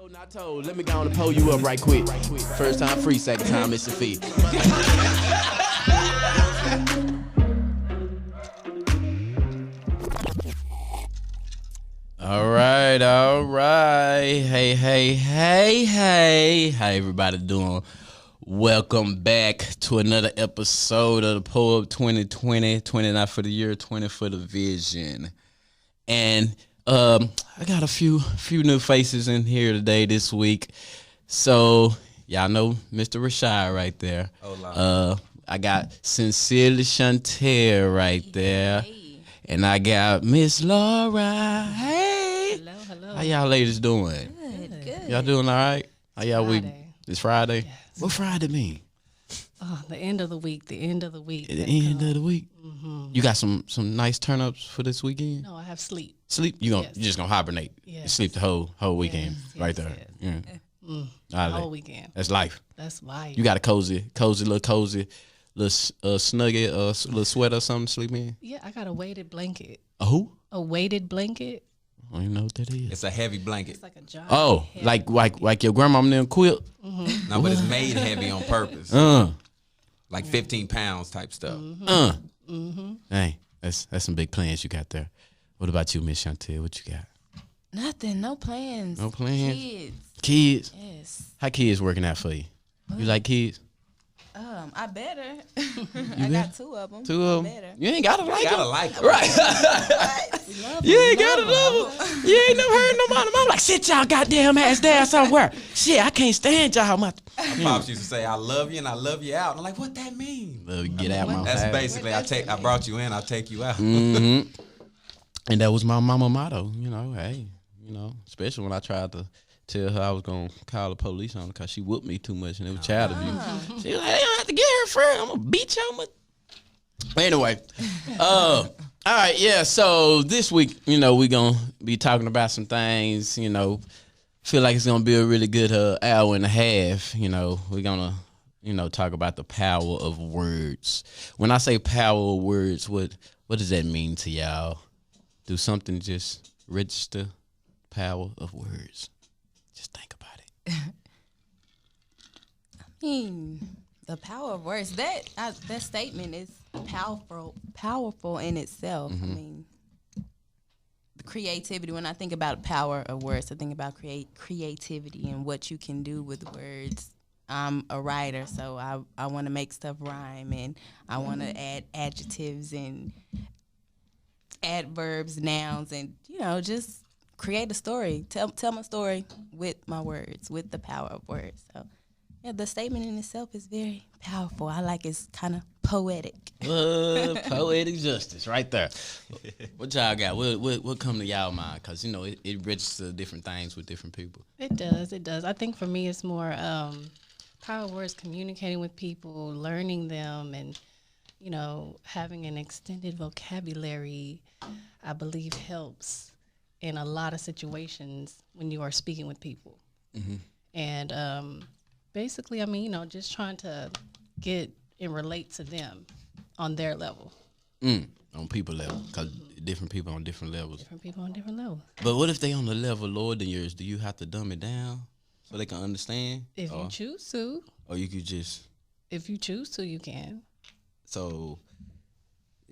Told, not told. Let me go on and pull you up right quick. First time free, second time it's a fee. All right. Hey. How everybody doing? Welcome back to another episode of the Pull Up 2020. 29 for the year, 20 for the vision. And I got a few new faces in here today this week. So y'all know Mr. Rashad right there. I got Sincerely Shantel right there. Hey. And I got Miss Laura. Hey. Hello. How y'all ladies doing? Good. Y'all doing all right? How y'all week? Friday. It's Friday? Yes. What Friday mean? Oh, the end of the week. At the end of the week. Mm-hmm. You got some nice turn-ups for this weekend? No, I have sleep. Sleep? You just gonna hibernate. Yes. You sleep the whole weekend right there. Yes. Yeah. The whole weekend. That's life. That's life. You got a cozy little snuggie, little sweater or something to sleep in? Yeah, I got a weighted blanket. A who? A weighted blanket. I don't even know what that is. It's a heavy blanket. It's like a giant. Oh, like your grandma them quilt? Mm-hmm. No, but it's made heavy on purpose. Like 15 pounds type stuff. Hey, that's some big plans you got there. What about you, Miss Chantel? What you got? Nothing. No plans. No plans? Kids. Kids? Yes. How kids working out for you? You like kids? I better. I got two of them. Two of them? Better. You ain't gotta like them. like them. Right. What? You ain't gotta love them. You ain't never heard no mom. I'm like, sit y'all goddamn ass down somewhere. Shit, I can't stand y'all much. My pops used to say, I love you and I love you out. I'm like, what that mean? Love you, get out my That's house. basically, I brought you in, I'll take you out. Mm-hmm. And that was my mama motto, especially when I tried to tell her I was going to call the police on her because she whooped me too much and it was child abuse. She was like, I don't have to get her friend. I'm going to beat y'all. Anyway, all right, yeah, so this week, we're going to be talking about some things, feel like it's going to be a really good hour and a half. We're going to, talk about the power of words. When I say power of words, what does that mean to y'all? Do something just register power of words? Just think about it. The power of words. That statement is powerful in itself. Mm-hmm. I mean, the creativity. When I think about power of words, I think about creativity and what you can do with words. I'm a writer, so I want to make stuff rhyme, and I want to add adjectives and adverbs, nouns, and just create a story. Tell my story with my words, with the power of words. So, yeah, the statement in itself is very powerful. I like it's kind of poetic. Poetic justice, right there. What y'all got? What come to y'all mind? Because it registers different things with different people. It does. I think for me, it's more power of words, communicating with people, learning them, and having an extended vocabulary, I believe helps in a lot of situations when you are speaking with people. Mm-hmm. And basically, just trying to get and relate to them on their level. On people level, because different people on different levels. Different people on different levels. But what if they on the level lower than yours? Do you have to dumb it down so they can understand? If you choose to. Or you could just... If you choose to, you can. So,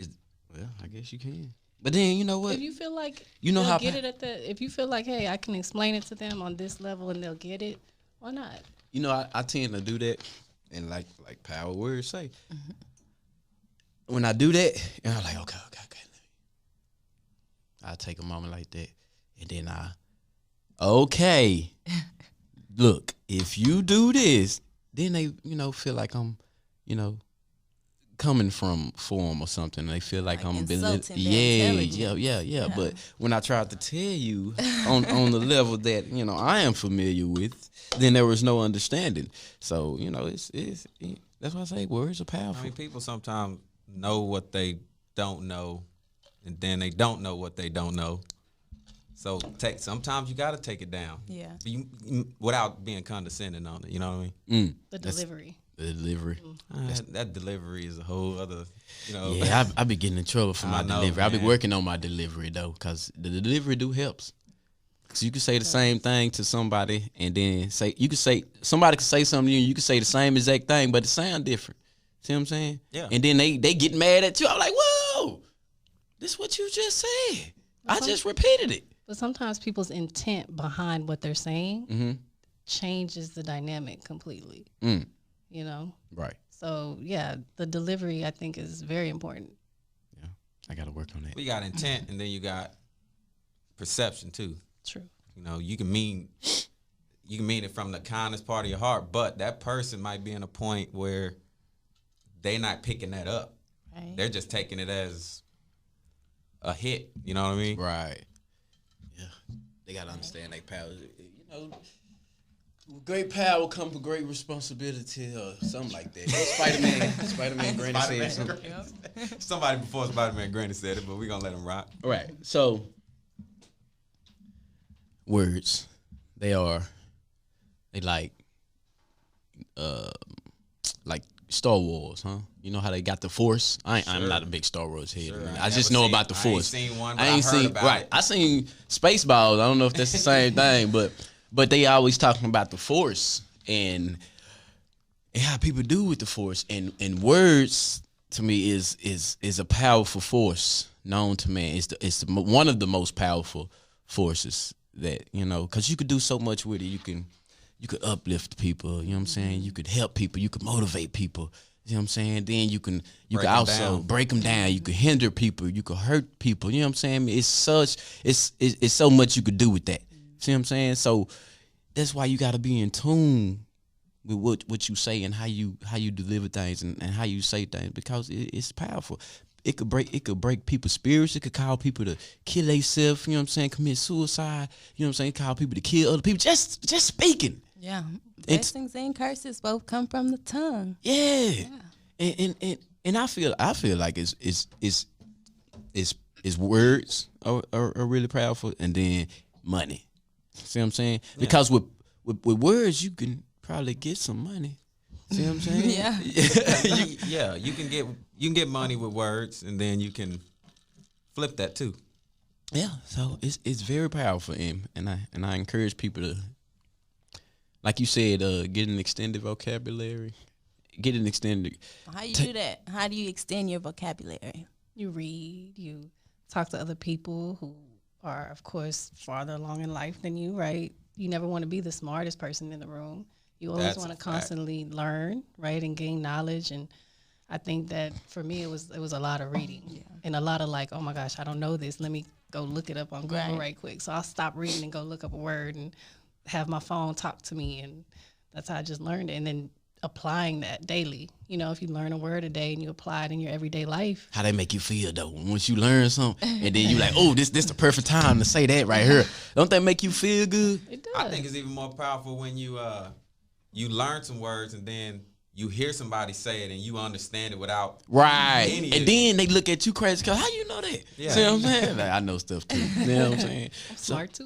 I guess you can. But then, you know what? If you feel like how get it if you feel like, hey, I can explain it to them on this level and they'll get it, why not? I tend to do that, and like power words say, when I do that, and I'm like, okay. I'll take a moment like that, and then look, if you do this, then they, feel like I'm, coming from form or something. They feel like I'm yeah. But when I tried to tell you on the level that I am familiar with, then there was no understanding. So it's that's why I say words are powerful. I mean, people sometimes know what they don't know, and then they don't know what they don't know. So sometimes you got to take it down. Yeah. Without being condescending on it. You know what I mean? The delivery. The delivery. That delivery is a whole other, Yeah, I be getting in trouble for my delivery. I be man. working on my delivery, though, because the delivery helps. Cause you can say the same thing to somebody, and then somebody could say something to you, and you can say the same exact thing, but it sound different. See what I'm saying? Yeah. And then they get mad at you. I'm like, whoa, this is what you just said. I just repeated it. But sometimes people's intent behind what they're saying changes the dynamic completely. You know? Right. So, yeah, the delivery, I think, is very important. Yeah, I got to work on that. We got intent, and then you got perception, too. True. You know, you can mean it from the kindest part of your heart, but that person might be in a point where they not picking that up. Right. They're just taking it as a hit. You know what I mean? Right. Yeah. They got to understand their power. You know, with great power comes with great responsibility or something like that. Spider-Man Granny said something. Somebody before Spider-Man Granny said it, but we're going to let him rock. Right. So, words, they like Star Wars, huh? You know how they got the Force? I'm not a big Star Wars head. Sure, I just know about the Force. I ain't seen one, but I heard about it. I seen Spaceballs. I don't know if that's the same thing, but they always talking about the Force and how people do with the Force. And words to me is a powerful force known to man. It's one of the most powerful forces that, you know, because you could do so much with it. You could uplift people, you know what I'm saying? You could help people, you could motivate people, you know what I'm saying? Then you can also break them down, you could hinder people, you could hurt people, you know what I'm saying? It's so much you could do with that. See what I'm saying? So that's why you got to be in tune with what you say and how you deliver things and how you say things, because it's powerful. It could break people's spirits. It could cause people to kill themselves, you know what I'm saying, commit suicide, you know what I'm saying, cause people to kill other people. Just speaking. Yeah. Blessings and curses both come from the tongue. Yeah. And I feel like it's words are really powerful, and then money. See what I'm saying? Yeah. Because with words you can probably get some money. See what I'm saying? Yeah. You can get money with words, and then you can flip that too. Yeah, so it's very powerful, and I encourage people to, like you said, get an extended vocabulary, get an extended. How you do that? How do you extend your vocabulary? You read, you talk to other people who are, of course, farther along in life than you, right? You never want to be the smartest person in the room. You always want to constantly learn, right, and gain knowledge. And I think that for me, it was a lot of reading and a lot of like, oh my gosh, I don't know this. Let me go look it up on Google right quick. So I'll stop reading and go look up a word and have my phone talk to me. And that's how I just learned it. And then applying that daily. You know, if you learn a word a day and you apply it in your everyday life. How they make you feel though? Once you learn something and then you like, oh, this the perfect time to say that right here. Don't that make you feel good? It does. I think it's even more powerful when you learn some words and then you hear somebody say it and you understand it without any and then they look at you crazy because how you know that? Yeah. See what I'm saying? Like, I know stuff too. You know what I'm saying?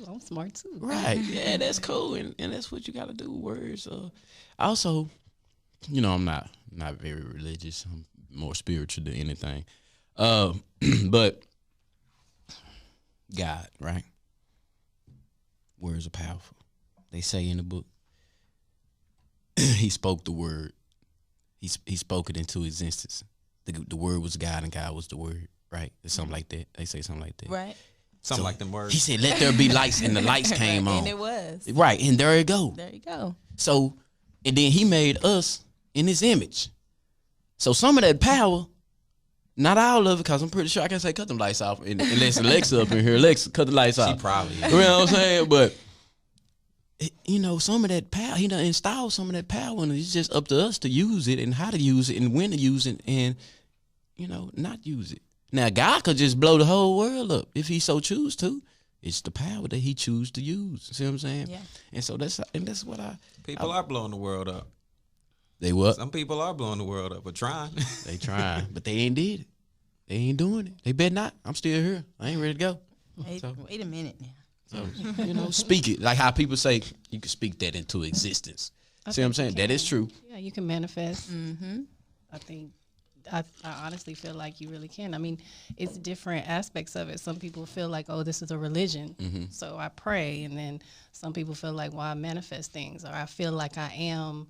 I'm smart too. Right. Yeah, that's cool. And that's what you got to do with words. Also, you know, I'm not very religious. I'm more spiritual than anything. But God, right? Words are powerful. They say in the book, he spoke the word. He spoke it into existence. The word was God and God was the word, right? It's something like that. They say something like that. Right. Something like them words. He said, let there be lights, and the lights came on. And it was. Right, and there you go. There you go. So, and then he made us in his image. So some of that power, not all of it, because I'm pretty sure I can say cut them lights off, unless Alexa up in here. Alexa, cut the lights off. She probably is. You know what I'm saying? But, you know, some of that power, he done installed some of that power, and it's just up to us to use it and how to use it and when to use it and, you know, not use it. Now, God could just blow the whole world up if he so choose to. It's the power that he choose to use. See what I'm saying? Yeah. And so that's what People are blowing the world up. They what? Some people are blowing the world up, but trying. They trying, but they ain't did it. They ain't doing it. They bet not. I'm still here. I ain't ready to go. Wait a minute now. So, you know, speak it. Like how people say you can speak that into existence. See what I'm saying? That is true. Yeah, you can manifest. Mm-hmm. I think I honestly feel like you really can. I mean, it's different aspects of it. Some people feel like, oh, this is a religion, so I pray. And then some people feel like, well, I manifest things, or I feel like I am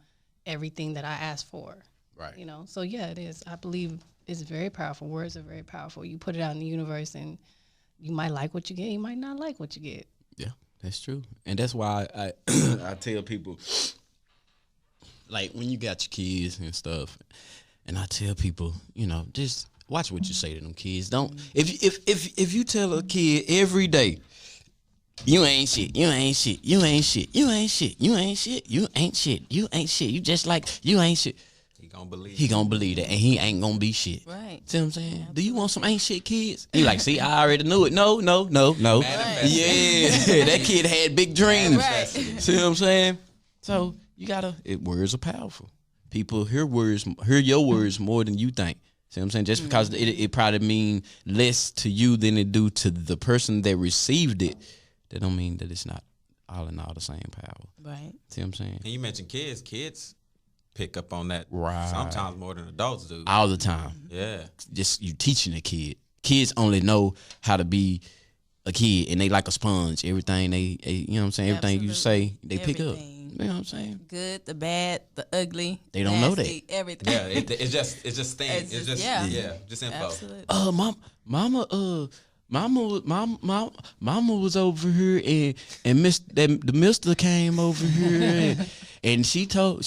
everything that I ask for. Right. You know, so yeah, it is. I believe it's very powerful. Words are very powerful. You put it out in the universe, and you might like what you get. You might not like what you get. Yeah, that's true. And that's why I I tell people, like, when you got your kids and stuff, and I tell people, you know, just watch what you say to them kids. Don't if you tell a kid every day, you ain't shit, you ain't shit, you ain't shit, you ain't shit, you ain't shit, you ain't shit, you ain't shit, you just like you ain't shit. He gonna believe that, and he ain't gonna be shit. Right. See what I'm saying? Do you want some ain't shit kids? He like, see, I already knew it. No. Right. Yeah, that kid had big dreams. Right. See what I'm saying? So you gotta. Words are powerful. People hear your words more than you think. See what I'm saying? Just because it probably mean less to you than it do to the person that received it, that don't mean that it's not all in all the same power. Right. See what I'm saying? And you mentioned kids pick up on that Right. sometimes more than adults do. All the time. Yeah. Just you teaching a kid. Kids only know how to be a kid, and they like a sponge. Everything they you know what I'm saying? Everything you say, they pick up. Everything. You know what I'm saying? Good, the bad, the ugly. They don't know nasty, that. Everything. Yeah, it's just things. It's just just info. Absolutely. Mama was over here, and the mister came over here, and she told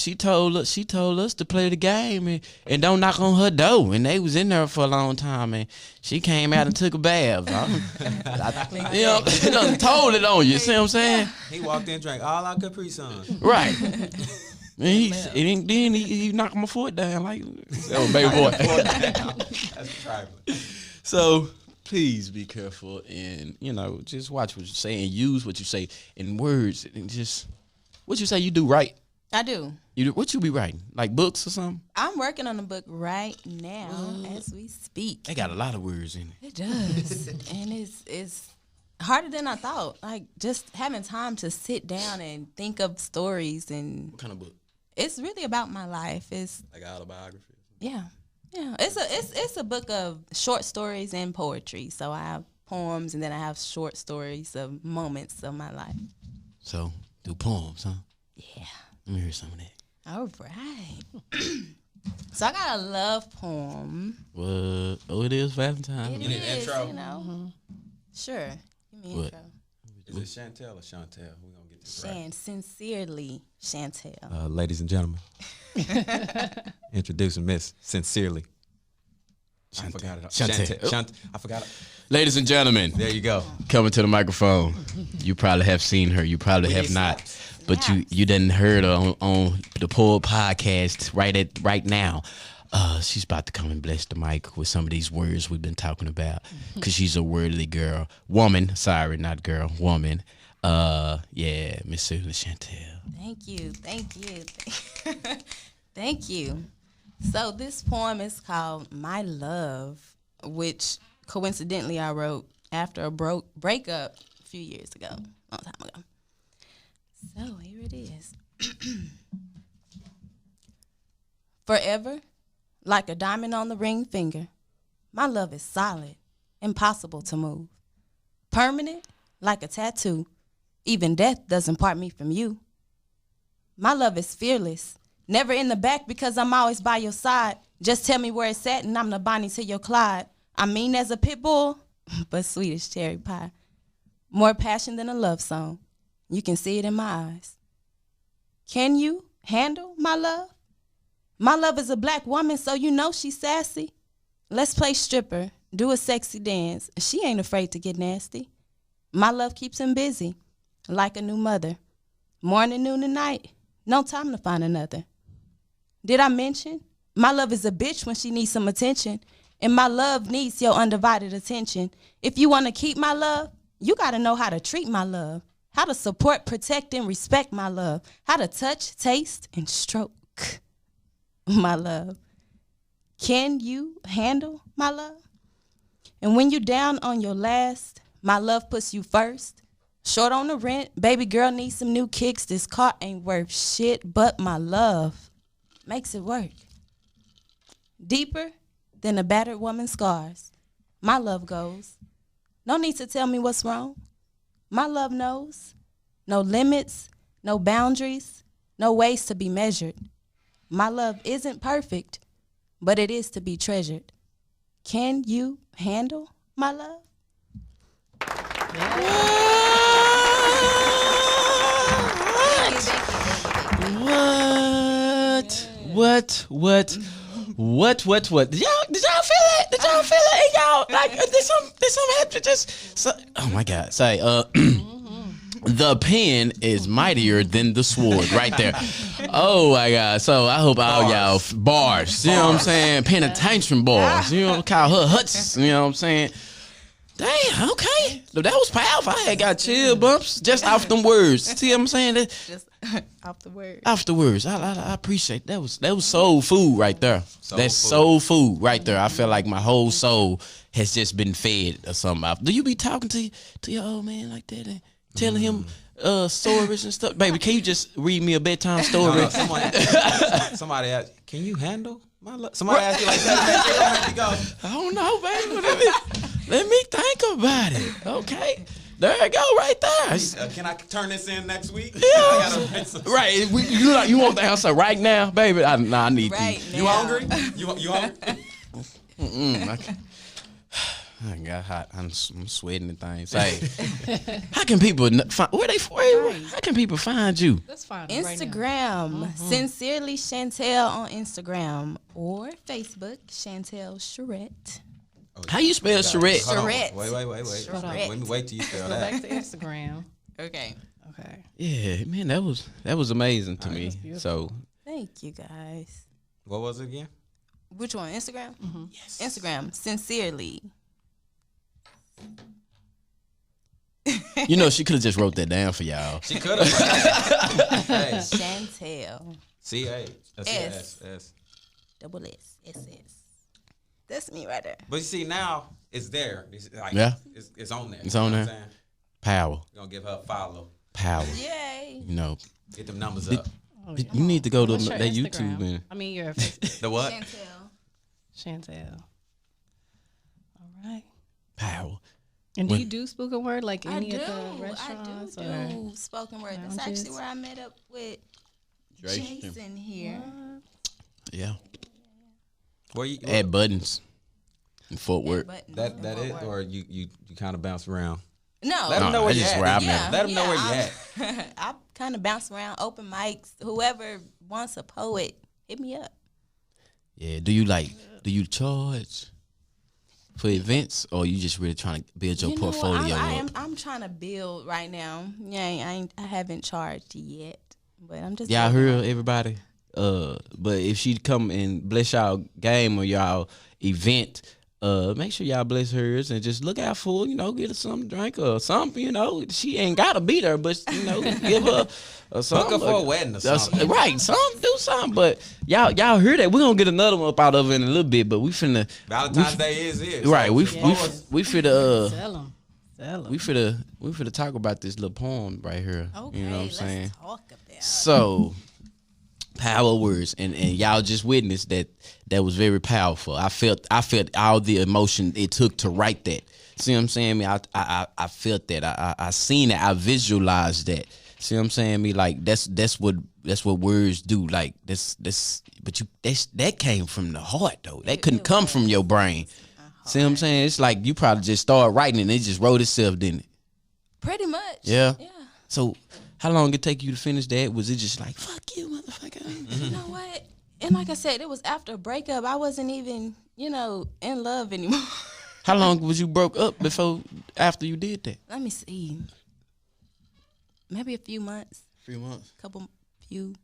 us to play the game and don't knock on her door, and they was in there for a long time, and she came out and took a bath. You know, done told it on you. See what I'm saying? He walked in, drank all our Capri Suns. Right. And then he knocked my foot down like, oh, baby boy. That's trifling. So please be careful, and you know, just watch what you say and use what you say in words, and just what you say you do right. I do. What you be writing, like books or something? I'm working on a book right now as we speak. They got a lot of words in it. It does, and it's harder than I thought. Like just having time to sit down and think of stories, and What kind of book? it's really about my life. It's Like autobiography? yeah. It's a book of short stories and poetry. So I have poems, and then I have short stories of moments of my life. So do poems, huh? Yeah. Let me hear some of that. All right. So I got a love poem. What? Oh, it is Valentine's. It You need an is, intro? you know. Sure. Give me an What? intro. Is it Chantel or Chantel? We're going to get this right. Sincerely Shantel. Ladies and gentlemen, introducing Miss Sincerely. I forgot it. Chantel. I forgot it. Ladies and gentlemen, There you go. coming to the microphone. You probably have seen her. You probably have not. But you didn't heard her on the Poor Podcast right now. She's about to come and bless the mic with some of these words we've been talking about, because she's a wordly girl. Woman. Sorry, not girl. Woman. Yeah, Miss Sincerely Shantel. Thank you. Thank you. So this poem is called My Love, which coincidentally I wrote after a breakup a few years ago, a long time ago. So here it is. Forever, like a diamond on the ring finger, my love is solid, impossible to move. Permanent, like a tattoo, even death doesn't part me from you. My love is fearless, never in the back because I'm always by your side. Just tell me where it's at and I'm the Bonnie to your Clyde. I mean as a pit bull, but sweet as cherry pie. More passion than a love song. You can see it in my eyes. Can you handle my love? My love is a black woman, so you know she's sassy. Let's play stripper, do a sexy dance. She ain't afraid to get nasty. My love keeps him busy, like a new mother. Morning, noon, and night, no time to find another. Did I mention? My love is a bitch when she needs some attention, and my love needs your undivided attention. If you want to keep my love, you got to know how to treat my love, how to support, protect, and respect my love, how to touch, taste, and stroke my love. Can you handle my love? And when you down on your last, my love puts you first. Short on the rent, baby girl needs some new kicks. This car ain't worth shit, but my love makes it work. Deeper than a battered woman's scars. My love goes. No need to tell me what's wrong. My love knows. No limits, no boundaries, no ways to be measured. My love isn't perfect, but it is to be treasured. Can you handle my love? What? Did y'all feel that? Did y'all feel that? Y'all like did some happen? Oh my God! Say the pen is mightier than the sword, right there. Oh my God! So I hope all y'all bars. You know what I'm saying? Penitentiary bars. You know, call her Huts. You know what I'm saying? Damn, okay. That was powerful. I had got chill bumps just off them words. See what I'm saying? Just off the word. Off the words. I appreciate that. That was soul food right there. That's soul food right there. I feel like my whole soul has just been fed or something. Do you be talking to your old man like that and telling him stories and stuff? Baby, can you just read me a bedtime story? No, somebody asked, can you handle my love? Somebody asked you like that. You go, I don't know, baby. Let me think about it. Okay. There you go, right there. can I turn this in next week? Yeah. Right. You want the answer right now, baby? I need right to. now. You hungry? You hungry? I got hot. I'm sweating and things. Hey, how can people find how can people find you? That's fine. Instagram, Sincerely Shantel on Instagram or Facebook, Chantel Charette. How you spell charette? Charette. Wait. Let me wait till you spell Go that. back to Instagram. Okay. Yeah, man, that was amazing to me. So Thank you guys. What was it again? Which one? Instagram? Mm-hmm. Yes. Instagram, Sincerely. you know, she could have just wrote that down for y'all. She could have. Hey. Chantel. C-A-S-S. Double S. S-S. That's me right there. But you see, now it's there. It's like, Yeah. It's on there. It's on there. What I'm saying? Power. We're going to give her a follow. Power. Yay. You know. Get them numbers up. You need to go to What's your that Instagram? YouTube and I mean, your Facebook. The what? Chantel. All right. power. And do you do spoken word like any of the I restaurants? do spoken word. That's lounges? actually where I met up with Jason here. Yeah. Where you Add buttons in Fort Worth. that it, or you kind of bounce around? No. Let them know where that's you just at. where I'm Yeah. at. Let them know where you at. I kind of bounce around, open mics. Whoever wants a poet, hit me up. Yeah. Do you charge for events, or you just really trying to build your portfolio up? I'm trying to build right now. Yeah, I haven't charged yet, but I'm just. Y'all building heard everybody. But if she come and bless y'all game or y'all event, make sure y'all bless hers and just look out for, get her something to drink or something, She ain't gotta be there, but give her something. Book her for a wedding or something. Right, do something. But y'all hear that? We're gonna get another one up out of it in a little bit, but we finna Valentine's Day is right. So we finna Sell them. we finna talk about this little poem right here. Okay, you know what I'm let's saying? talk about it. So, power words, and y'all just witnessed that was very powerful. I felt all the emotion it took to write that. See what I'm saying? I felt that. I seen it. I visualized that. See what I'm saying? Like that's what words do. Like that came from the heart though. That couldn't come from your brain. See what I'm saying? It's like you probably just started writing and it just wrote itself, didn't it? Pretty much. Yeah. Yeah. So how long did it take you to finish that? Was it just like, fuck you, motherfucker? You know what? And like I said, it was after a breakup. I wasn't even, in love anymore. How long was you broke up after you did that? Let me see. Maybe a few months. 3 months. Few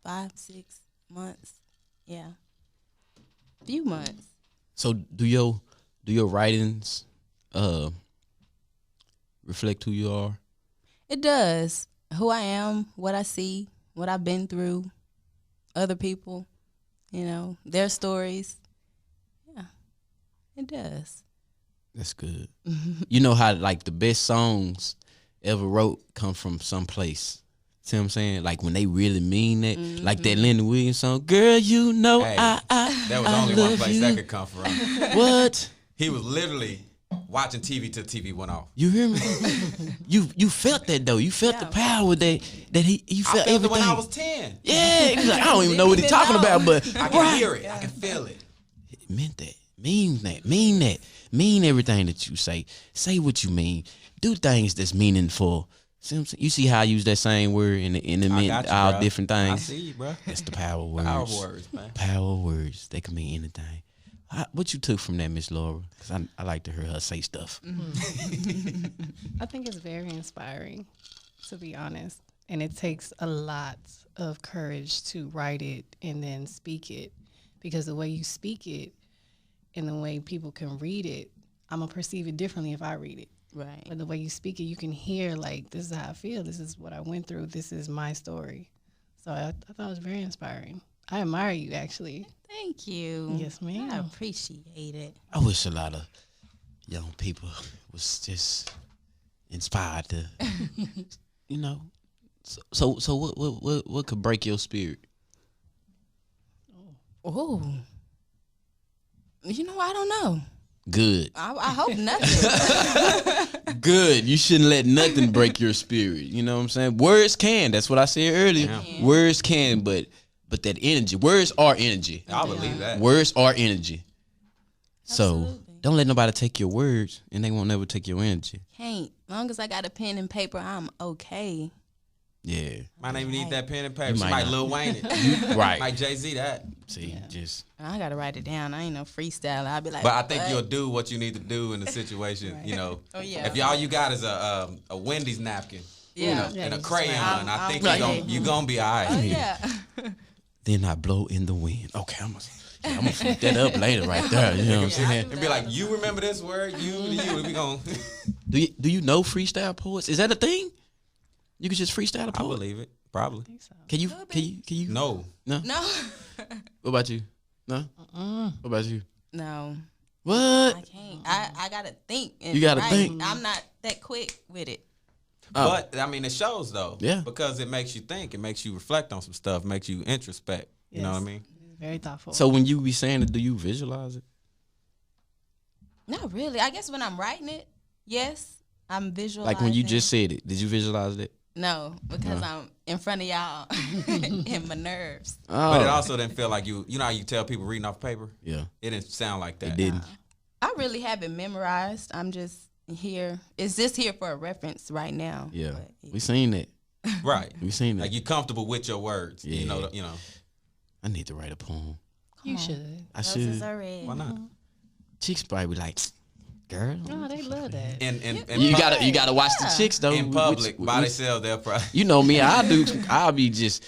5, 6 months. Yeah. Few months. So do your writings reflect who you are? It does. Who I am, what I see, what I've been through, other people, their stories. Yeah, it does. That's good. You know how like the best songs ever wrote come from someplace See what I'm saying? Like when they really mean that, like that Lenny Williams song, "Girl, you know Hey, I that was I only one love place you." that could come from. What? He was literally watching TV till TV went off. You hear me? you felt that though. You felt the power that he you felt I felt everything. it when I was 10. Yeah, he was like, I don't even know what he's talking about, but I can hear it. I can feel it. it meant that. Mean that. Mean that. Mean everything that you say. Say what you mean. Do things that's meaningful. See what I'm saying? You see how I use that same word and it meant all bro. different I things. see you, bro. That's the power of words. Power words, man. Power of words. They can mean anything. What you took from that, Miss Laura? Because I like to hear her say stuff. I think it's very inspiring, to be honest. And it takes a lot of courage to write it and then speak it. Because the way you speak it and the way people can read it, I'm going to perceive it differently if I read it. Right. But the way you speak it, you can hear, like, this is how I feel. This is what I went through. This is my story. So I thought it was very inspiring. I admire you, actually. Thank you. Yes, ma'am. I appreciate it. I wish a lot of young people was just inspired to, you know. So what could break your spirit? Oh. You know, I don't know. Good. I hope nothing. Good. You shouldn't let nothing break your spirit. You know what I'm saying? Words can. That's what I said earlier. Yeah. Words can, but that energy. Words are energy. I believe that. Words are energy. So Absolutely. don't let nobody take your words, and they won't never take your energy. Can't. Long as I got a pen and paper, I'm okay. Yeah. Might not even need that pen and paper. You She might might not. Lil Wayne it. Right. Might Jay-Z that. See, just I gotta write it down. I ain't no freestyle. I'll be like, But I think what? you'll do what you need to do in the situation. You know, Oh, yeah. if all you got is a Wendy's napkin, Yeah. and a just crayon, I'm I think ready. you're gonna be all right. Oh, yeah. then I blow in the wind. Okay, I'm gonna flip that up later, right there. You know what I'm saying? And be like, you remember this word? You. We gonna. Do you know freestyle poets? Is that a thing? You could just freestyle a I poet. believe it. Probably. Can you? No. No. What about you? No. What about you? No. What? I can't. I gotta think. and You gotta write. think. I'm not that quick with it. Oh. But I mean, it shows though. Yeah. Because it makes you think. It makes you reflect on some stuff. Makes you introspect. You know what I Yes. mean? Very thoughtful. So when you be saying it, do you visualize it? Not really. I guess when I'm writing it, yes, I'm visualizing. Like when you just said it, did you visualize it? No, because I'm in front of y'all and my nerves. Oh, But it also didn't feel like you. You know how you tell people reading off paper? yeah, It didn't sound like that. it didn't. I really have it memorized. I'm just here. It's just here for a reference right now. Yeah, But we seen that. Right. We seen that. Like you comfortable with your words. Yeah. You know. You know. I need to write a poem. you should. I roses should. are red. Why not? Chicks probably be like, girl. Oh, they love that. And You gotta watch the chicks though. in public Which- by which- themselves. They'll probably. You know me, I'll be just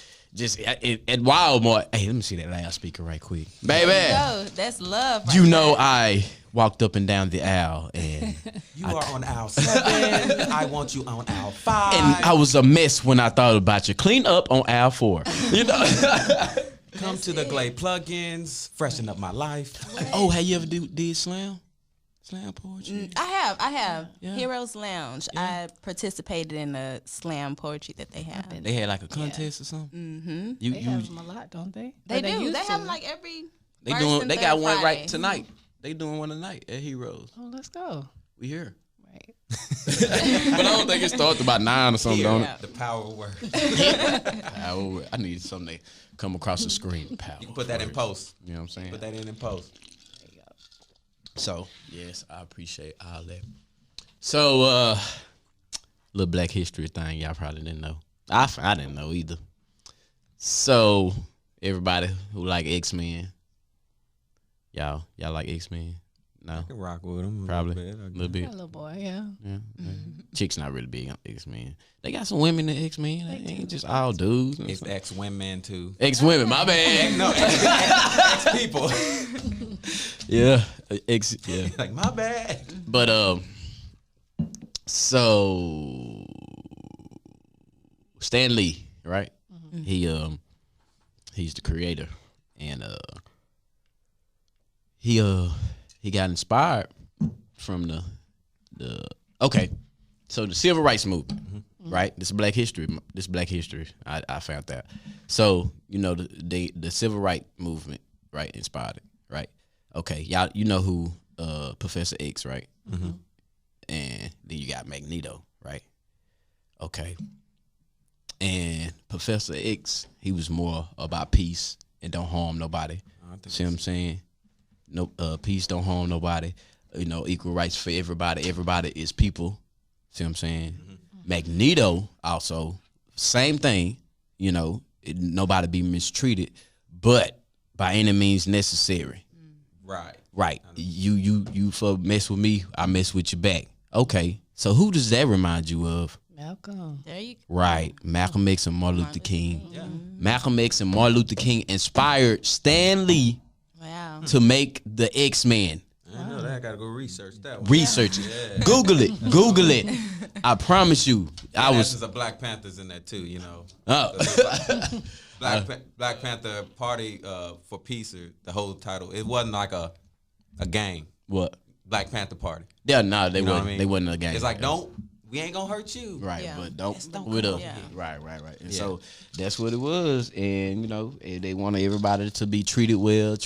at Walmart. Hey, let me see that loudspeaker right quick, baby. No, that's love. Right You know there. I walked up and down the aisle and You are on aisle 7. I want you on aisle 5. I was a mess when I thought about you. Clean up on aisle 4. You know. Come to the Glade plugins. Freshen up my life. Oh, have you ever did slam poetry? I have. Yeah. Heroes Lounge. I participated in the slam poetry that they have. They had like a contest or something. Mm-hmm. They have them a lot, don't they? They Or do. used They to. have them like every. They first doing. and They third got one Friday. right tonight. They doing one tonight at Heroes. Oh, let's go. We here. Right. But I don't think it starts about 9 or something. Here, Don't it? the power of words. I need something to come across the screen. Power. You can put that in words. post. You know what I'm saying? Put that in post. So yes, I appreciate all that. So little Black History thing y'all probably didn't know. I didn't know either. So everybody who like X-Men, y'all like X-Men? No, I can rock with them. probably a little bit. That little boy, yeah. Yeah. Chicks not really big on X-Men. They got some women in X-Men. They ain't just all dudes. It's ex-women too. Ex-women, my bad. No, ex-people. Yeah, yeah. Like, my bad. But so Stan Lee, right? He's the creator, and he got inspired from the okay. So the civil rights movement, right? This Black History. This Black History. I found that. So the civil rights movement, right, inspired it, right? Okay, y'all, you know who Professor X, right? Mm-hmm. And then you got Magneto, right? Okay. And Professor X, he was more about peace and don't harm nobody. See what I'm saying? No, peace, don't harm nobody. Equal rights for everybody. Everybody is people. See what I'm saying? Mm-hmm. Magneto also, same thing. Nobody be mistreated, but by any means necessary. Right. You for mess with me, I mess with you back. Okay. So who does that remind you of? Malcolm. There you go. Right. Malcolm X and Martin Luther King. Yeah. Malcolm X and Martin Luther King inspired Stan Lee to make the X-Men. I know that. I gotta go research that one. Research it. Yeah. Google it. I promise you. There's a Black Panthers in that too, Oh. Black Panther Party for Peace, or the whole title. It wasn't like a gang. What? Black Panther Party. Yeah, no, they wasn't. I mean? They wasn't a gang. It's like we ain't gonna hurt you. Right, but don't with us. Yeah. Right. And so that's what it was. And they wanted everybody to be treated well.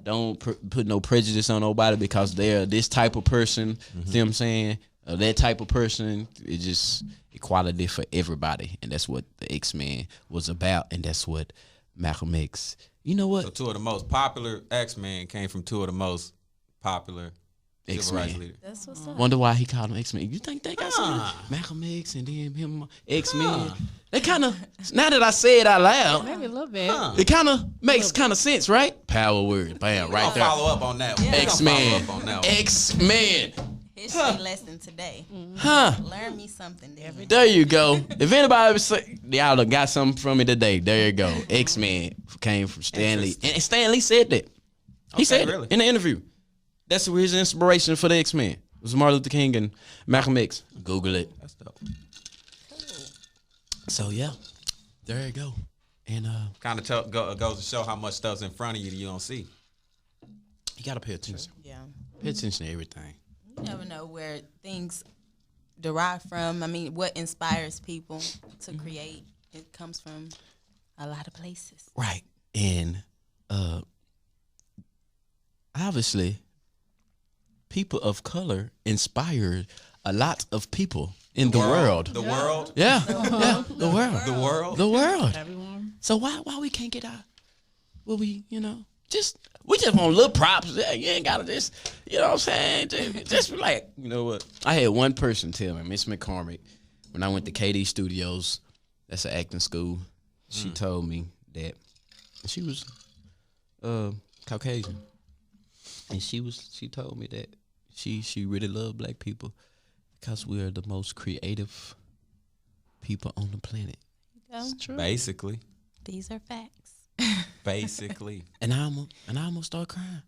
Don't put no prejudice on nobody because they're this type of person. Mm-hmm. See what I'm saying? That type of person. It's just equality for everybody, and that's what the X-Men was about, and that's what Malcolm X. You know what? So two of the most popular X-Men came from two of the most popular X-Men. That's what's up. Wonder why he called them X-Men. You think they got something? Malcolm X and then him X-Men. They kind of, now that I say it out loud, maybe a little bit. It kind of makes kind of sense, right? Power word, bam, right there. Follow up on that one. X-Men. X-Men. History lesson today. Learn me something different. There you go. If anybody ever say y'all done got something from me today, there you go. X-Men came from Stan Lee. And Stan Lee said that. He said it in the interview. That's his inspiration for the X-Men. It was Martin Luther King and Malcolm X. Google it. That's dope. So yeah, there you go. And kind of goes to show how much stuff's in front of you that you don't see. You gotta pay attention. Yeah. Pay attention to everything. You never know where things derive from. I mean, what inspires people to create? It comes from a lot of places. Right. And obviously, people of color inspire a lot of people in the world. The world? Yeah. Yeah. The world. The world? The world. Everyone. So why we can't get out? Well, we just want little props. Yeah, you ain't gotta just, you know what I'm saying? Just be like, you know what? I had one person tell me, Miss McCormick, when I went to KD Studios, that's an acting school, she told me that she was Caucasian. And she told me that she really loved Black people because we're the most creative people on the planet. That's true. Basically. These are facts. Basically. And I almost start crying.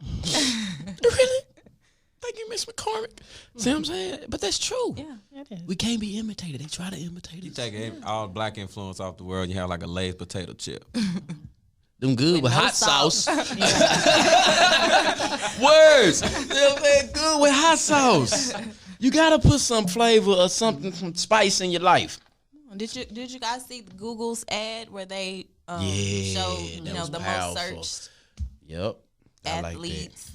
Really? Thank you, Miss McCormick. See what I'm saying? But that's true. Yeah, it is. We can't be imitated. They try to imitate us. You take all Black influence off the world, you have like a Lay's potato chip. Them good with no hot salt. sauce. Words. They're good with hot sauce. You gotta put some flavor or something, some spice in your life. Did you guys see Google's ad where they Yeah, showed that was the powerful. most searched Yep. I like athletes,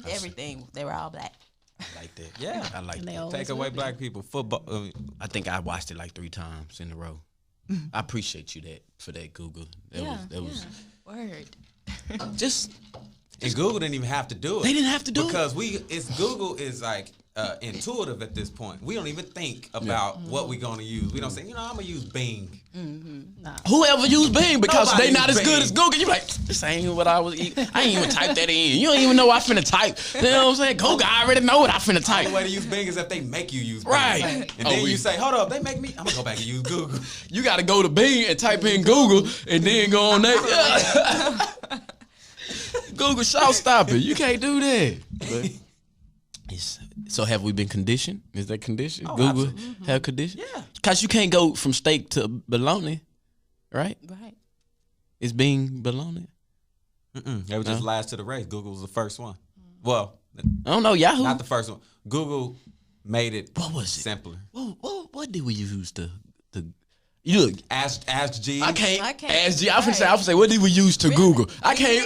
everything? They were all Black. that. I like that. Yeah. I like And they that. always Take away will be. Black people. Football. I think I watched it like 3 times in a row. I appreciate you for that, Google. That was Word. just And Google didn't even have to do it. they didn't have to do because it. Google is like intuitive at this point. We don't even think about what we're gonna use. We don't say, I'm gonna use Bing. Whoever used Bing because Nobody they not use as good Bing. as Google. You like, this ain't what I was eating. I ain't even type that in. You don't even know what I finna type. You know what I'm saying? Google, I already know what I finna type. The way to use Bing is if they make you use Bing. Right. And then you say, hold up, they make me. I'm gonna go back and use Google. You gotta go to Bing and type in Google and then go on there. Google shout stopper. You can't do that. But so have we been conditioned? Is that conditioned? Google have conditioned? Yeah. Cause you can't go from steak to bologna, right? Right. It's being bologna. They were just last to the race. Google was the first one. Well, I don't know. Yahoo. not the first one. Google made it What was it? simpler. What did we use to you look? Ask G. I can't ask G. I Right. was say what did we use to Google? I can't.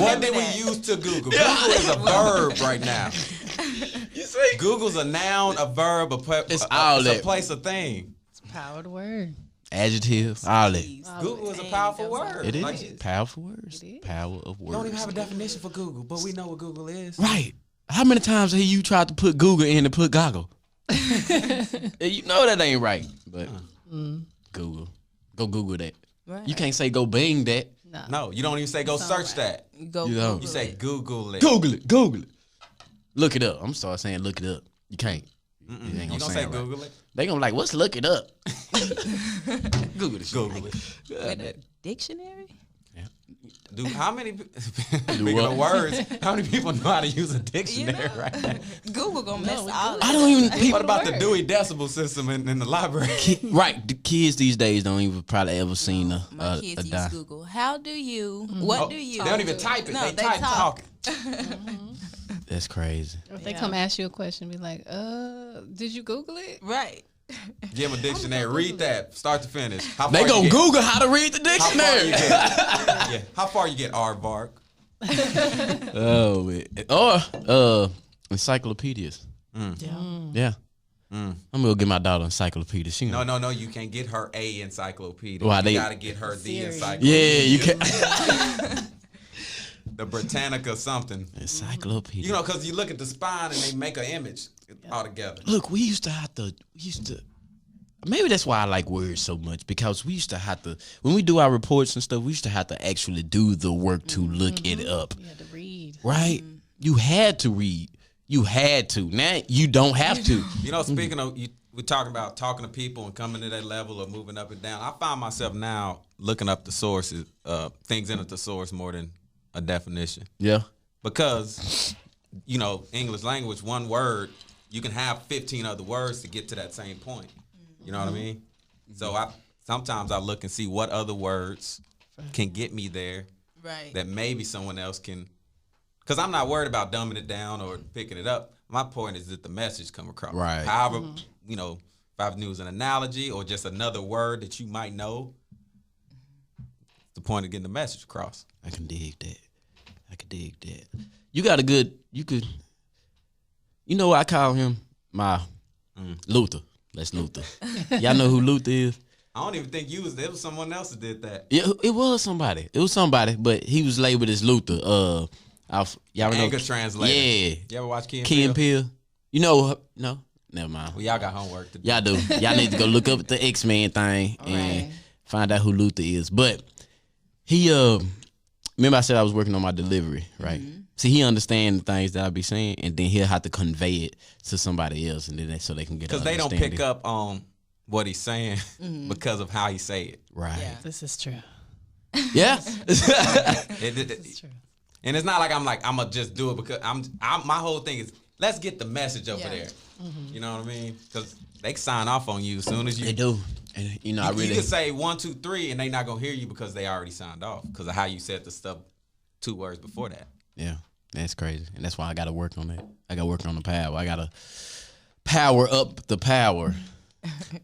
What did we use to Google? Google is a verb right now. You say Google's a noun, a verb, It's all it's that. a place, a thing. It's powered word. adjective, all that. Google is a powerful word. It is Like, powerful words. It is. Power of words. don't even have a definition for Google, but we know what Google is. Right. How many times have you tried to put Google in and put goggle? You know that ain't right. But Google. Go Google that. Right. You can't say go Bing that. No, you don't even say go It's search all that. Go You know. You say Google it. Google it. Google it. Look it up. I'm start saying look it up. You can't. You ain't You gonna don't say say it right. Google it. They gonna like, what's look it up? Google it. Google it. with a dictionary. Dude, how many speaking what? of words, how many people know how to use a dictionary right now? Google gonna mess all I that. don't even. People, What about the Dewey Decimal System in the library? right. The kids these days don't even probably ever seen My a kids use dime. Google. How do you? What do you? They don't even type it. No, they type talk. talking. That's crazy. If they Yeah. come ask you a question, be like, did you Google it? Right. Give them a dictionary. Read that, start to finish. How They far you gonna get? Google how to read the How far you dictionary. get? Yeah. How far you get? Aardvark. Oh, man. Or encyclopedias. Yeah. I'm gonna go get my daughter encyclopedia. She gonna, No. You can't get her a encyclopedia. Why, you they- gotta get her the Serious. encyclopedia. yeah, you can. The Britannica something. Encyclopedia. You know, because you look at the spine and they make an image all together. Look, we used to. Maybe that's why I like words so much, because we used to have to, when we do our reports and stuff, we used to have to actually do the work to look it up. You had to read. Right? You had to read. You had to. Now you don't have to. You know, speaking of, we're talking about talking to people and coming to that level of moving up and down. I find myself now looking up the sources, things in a thesaurus more than a definition. Yeah. Because, you know, English language, one word, you can have 15 other words to get to that same point. You know what I mean? So sometimes I look and see what other words can get me there Right. that maybe someone else can. Because I'm not worried about dumbing it down or picking it up. My point is that the message come across. Right. However, you know, if I've used an analogy or just another word that you might know, the point of getting the message across. I can dig that. You got a good, you know what I call him? My Luther. That's Luther. Y'all know who Luther is? I don't even think you was there. It was someone else that did that. Yeah, it was somebody. But he was labeled as Luther. Y'all know Anger translator. Yeah. You ever watch Key and Key and Peele? Peele. You know, no, never mind. Well, y'all got homework to do. Y'all do. Y'all need to go look up the X-Men thing and Right. find out who Luther is. But he, remember I said I was working on my delivery, right? See, he understands the things that I be saying, and then he'll have to convey it to somebody else, and then so they can get. Because they don't pick up on what he's saying because of how he say it. Right. Yeah. This is true. Yeah. This is true. And it's not like I'm gonna just do it because I'm my whole thing is let's get the message over Yeah. there. You know what I mean? Because they sign off on you as soon as you. They do. And you know, I You really. can say 1, 2, 3, and they not gonna hear you because they already signed off because of how you said the stuff 2 words before that. Yeah, that's crazy, and that's why I got to work on that. I got to work on the power. I got to power up the power.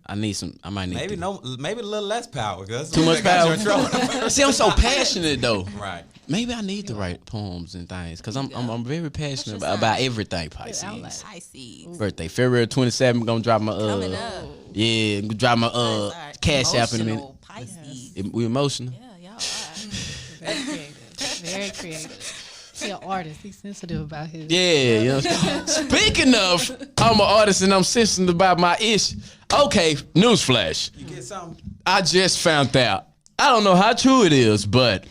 I need some. I might need Maybe maybe a little less power. Cause too much got you in power. trouble. See, I'm so passionate though. Right. Maybe I need to write poems and things because I'm very passionate your about sign? everything. outlet. Pisces Pisces. birthday February 27th. Gonna drop my Coming up. yeah, gonna drop my cash app in a minute. Emotional Pisces. We emotional. Yeah, y'all are. Very creative. Very creative. He's an artist. He's sensitive about his. Yeah, you know. Speaking of, I'm an artist and I'm sensitive about my ish. Okay, newsflash. You get something. I just found out. I don't know how true it is, but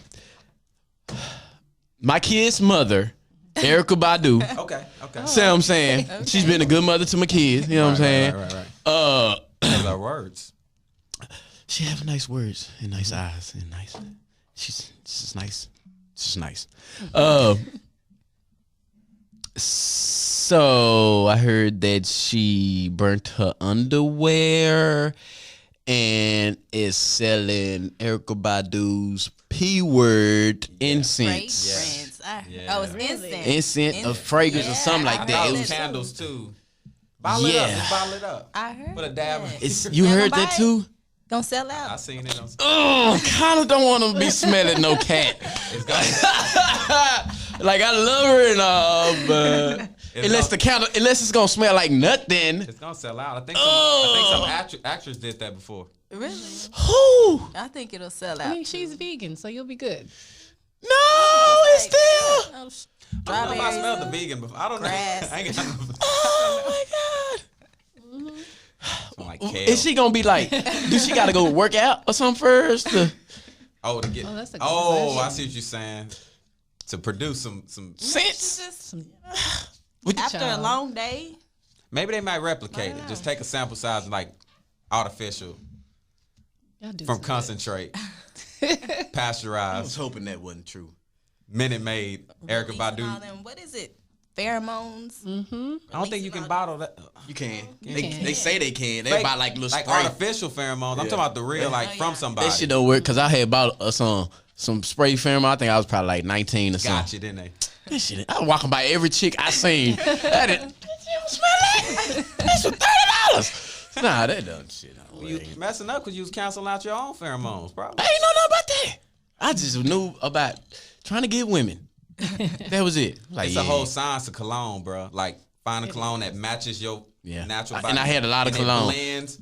my kid's mother, Erica Badu, Okay. see what I'm saying? She's been a good mother to my kids. You know what I'm saying? Right. Those are words. She have nice words and nice eyes and nice. She's nice. She's nice. So I heard that she burnt her underwear and is selling Erykah Badu's P-word incense. Fragrance. Yeah. Oh, it's Really? incense. Incense, a fragrance or something like I that. thought It it was was candles too. Bottle it up. Yeah. Just bottle it up. I heard Put a dab. that. You Never heard that bite. too? Gonna sell I out. seen it on. Kind of don't want to be smelling no cat. It's gonna, Like I love her and all, but It's unless it's gonna smell like nothing. it's gonna sell out. I think some actress did that before. Really? Whew. I think it'll sell I out. mean, she's vegan, so you'll be good. No, it's still. Oh, I don't know if strawberries. I smelled the vegan before. I don't know. Grass. I ain't got no. Oh my god. Smell like kale. Is she gonna be like? Do she gotta go work out or something first? Oh, to get. Oh, that's a good Oh, question. I see what you're saying. To produce some. Sense. Just What- after a Child. long day. Maybe they might replicate it. Wow. Just take a sample size and like artificial Y'all do from some good. concentrate, I was pasteurized, hoping that wasn't true. Minute Maid, Erica Releasing all Badu. them- What is it? Pheromones. I don't think you can bottle that. You can. can. They say they can. They Fake- buy like little like spray. artificial pheromones. I'm talking about the real, like from somebody. That shit don't work because I had bought some spray pheromone. I think I was probably like 19 or something. Got you, didn't they? That shit, I was walking by every chick I seen. That it, you smell that? That's for $30. Nah, that done shit. You messing up because you was canceling out your own pheromones, probably. I ain't know nothing about that. I just knew about trying to get women. That was it. Like, It's a whole science of cologne, bro. Like find a cologne that matches your natural body. And I had a lot of and it cologne. blends.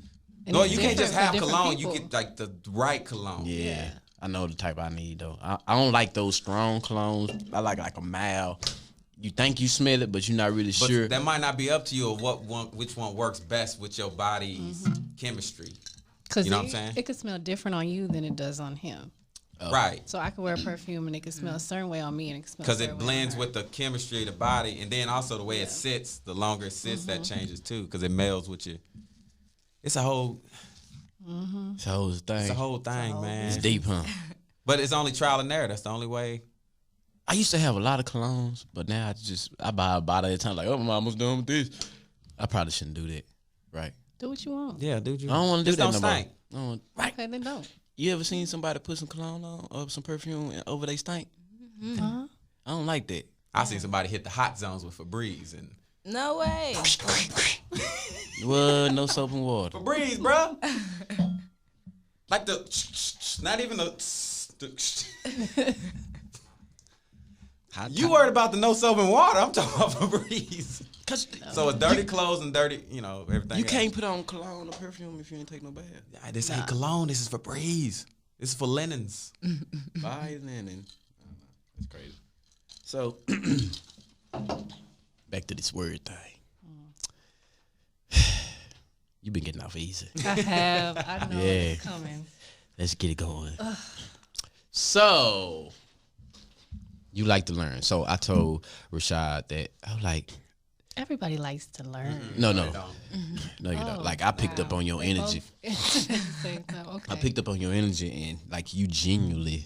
And No, it's you can't different just for have different cologne. people. You get like the right cologne. Yeah. I know the type I need though. I don't like those strong colognes. I like a mild. You think you smell it, but you're not really But sure. that might not be up to you or which one works best with your body's chemistry. Because You know what I'm saying? It could smell different on you than it does on him. Right. So I could wear perfume and it could smell a certain way on me and it could smell a Because certain it way on blends her. with the chemistry of the body. And then also the way it sits, the longer it sits, that changes too. Because it melds with you. It's a whole It's a whole thing. it's a whole thing, man. It's deep, huh? But it's only trial and error. That's the only way. I used to have a lot of colognes, but now I buy a bottle at a time. Like, oh, I'm almost done with this. I probably shouldn't do that, right? Do what you want. Yeah, dude. I don't want to do Just that don't no more. stink. I don't want- right? Okay, then don't. You ever seen somebody put some cologne on or some perfume over they stink? Uh-huh. I don't like that. I seen somebody hit the hot zones with Febreze and No way. Well, no soap and water. Febreze, bro. Like the not even the. You worried about the no soap and water? I'm talking about Febreze. Cause So it's dirty clothes and dirty, everything. you else. can't put on cologne or perfume if you ain't take no bath. Yeah, this ain't cologne. This is Febreze. This is for linens. Buy linen. That's crazy. So back to this word thing. You've been getting off easy. I have. I know Yeah. it's coming. Let's get it going. So you like to learn. So I told Rashad that I was like, Everybody likes to learn. no, They no, don't. no, you don't. Oh, Like I picked up wow. on your They energy. both- Same time. Okay. I picked up on your energy and like you genuinely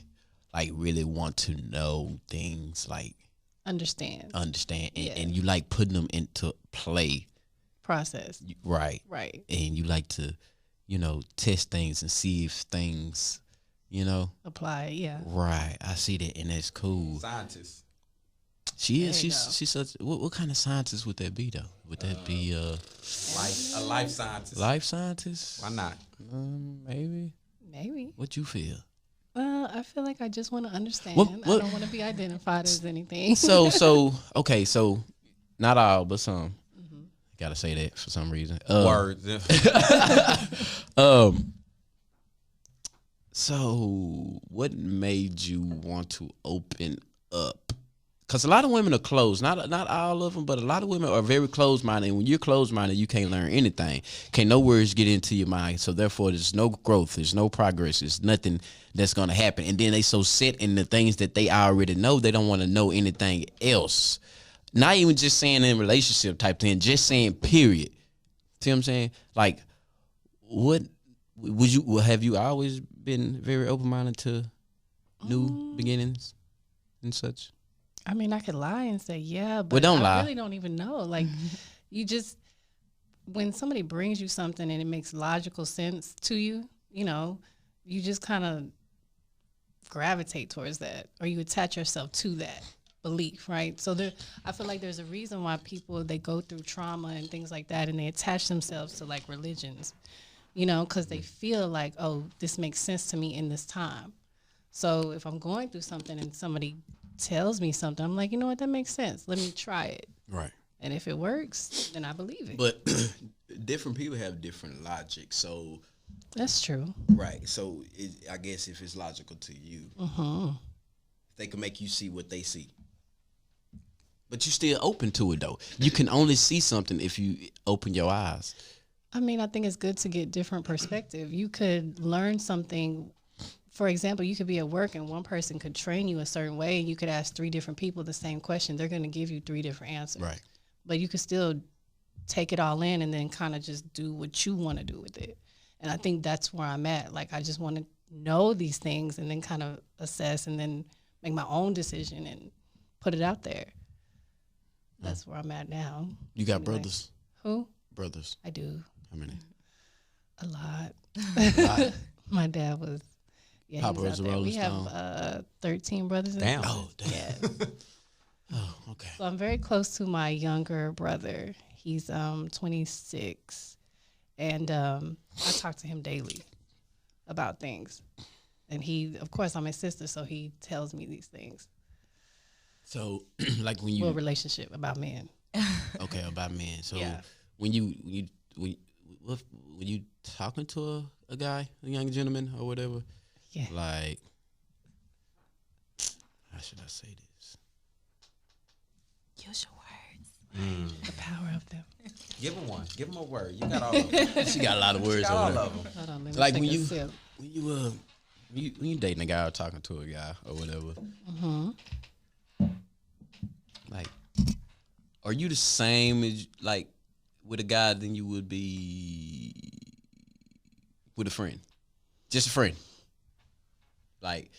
like really want to know things, like Understand. understand and, Yeah. and you like putting them into play. Process. Right. Right. And you like to, test things and see if things, Apply. Yeah. right. I see that and that's cool. Scientists. She is. There you She's such. What kind of scientist would that be though? Would that be A life scientist. life scientist? Why not? Maybe. Maybe. What you feel? Well, I feel like I just want to understand. What- I don't want to be identified as anything. So okay. So not all, but some. Gotta say that for some reason. Words. So what made you want to open up? Because a lot of women are closed. Not all of them, but a lot of women are very closed-minded. And when you're closed-minded, you can't learn anything. Can't no words get into your mind. So therefore, there's no growth. There's no progress. There's nothing that's going to happen. And then they so set in the things that they already know, they don't want to know anything else. Not even just saying in relationship type thing, just saying period. See what I'm saying? Like, what have you always been very open-minded to new beginnings and such? I mean, I could lie and say yeah, but Well, don't lie. I really don't even know. Like, you just when somebody brings you something and it makes logical sense to you, you just kind of gravitate towards that, or you attach yourself to that. belief, right? So I feel like there's a reason why people, they go through trauma and things like that, and they attach themselves to like religions, you know, because they feel like, oh, this makes sense to me in this time. So if I'm going through something and somebody tells me something, I'm like, you know what, that makes sense. Let me try it. Right. And if it works, then I believe it. But different people have different logic. So that's true. right. So I guess if it's logical to you, they can make you see what they see. But you're still open to it, though. You can only see something if you open your eyes. I mean, I think it's good to get different perspective. You could learn something. For example, you could be at work and one person could train you a certain way, and you could ask 3 different people the same question. They're going to give you 3 different answers. Right. But you could still take it all in and then kind of just do what you want to do with it. And I think that's where I'm at. Like, I just want to know these things and then kind of assess and then make my own decision and put it out there. That's where I'm at now. You got brothers? Who? Brothers. I do. How many? A lot. My dad was, yeah, Papa he was was out a there. Rolling We have 13 brothers and Damn. sisters. Oh, damn. Yeah. Oh, okay. So I'm very close to my younger brother. He's 26. And I talk to him daily about things. And he, of course, I'm his sister, so he tells me these things. So, like when you Well, relationship about men. okay about men. So Yeah. when you talking to a guy, a young gentleman or whatever, Yeah. like how should I say this? Use your words. The power of them. Give him one. Give him a word. You got all of them. She got a lot of words Got all over there. of them. Hold on, let me Like take when a you sip. when you dating a guy or talking to a guy or whatever, like, are you the same as like with a guy than you would be with a friend? Just a friend. Like,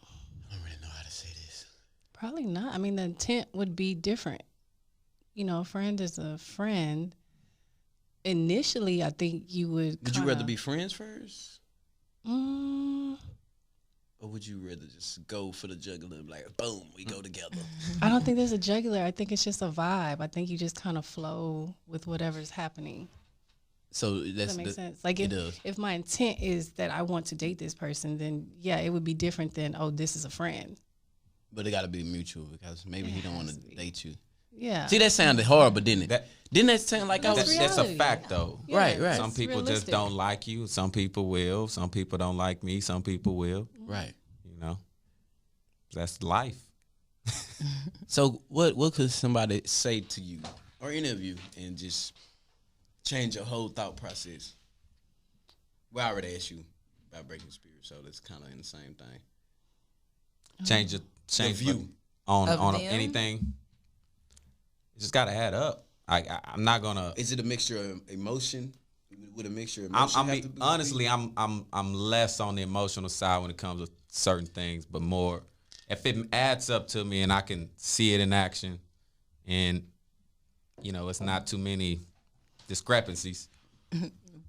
I don't really know how to say this. Probably not. I mean, the intent would be different. You know, a friend is a friend. Initially, I think you would. Would you rather be friends first? Or would you rather just go for the jugular and be like, boom, we go together? I don't think there's a jugular. I think it's just a vibe. I think you just kind of flow with whatever's happening. So Does that's that make the, sense? Like it does. if my intent is that I want to date this person, then yeah, it would be different than, oh, this is a friend. But it got to be mutual because maybe he don't want has to to be. date you. Yeah. See, that sounded horrible, didn't it? Didn't that sound like I That's was? That's a reality. fact, though. Yeah, Right, right. Some it's people just realistic. don't like you. Some people will. Some people don't like me. Some people will. Right. You know, that's life. So what could somebody say to you or any of you and just change your whole thought process? Well, I already asked you about breaking spirit, so that's kind of in the same thing. Change view on Of them? anything. It just got to add up. I'm not gonna. Is it a mixture of emotion? Would a mixture of I emotion have mean, to be? honestly, I'm less on the emotional side when it comes to certain things, but more if it adds up to me and I can see it in action, and you know, it's not too many discrepancies.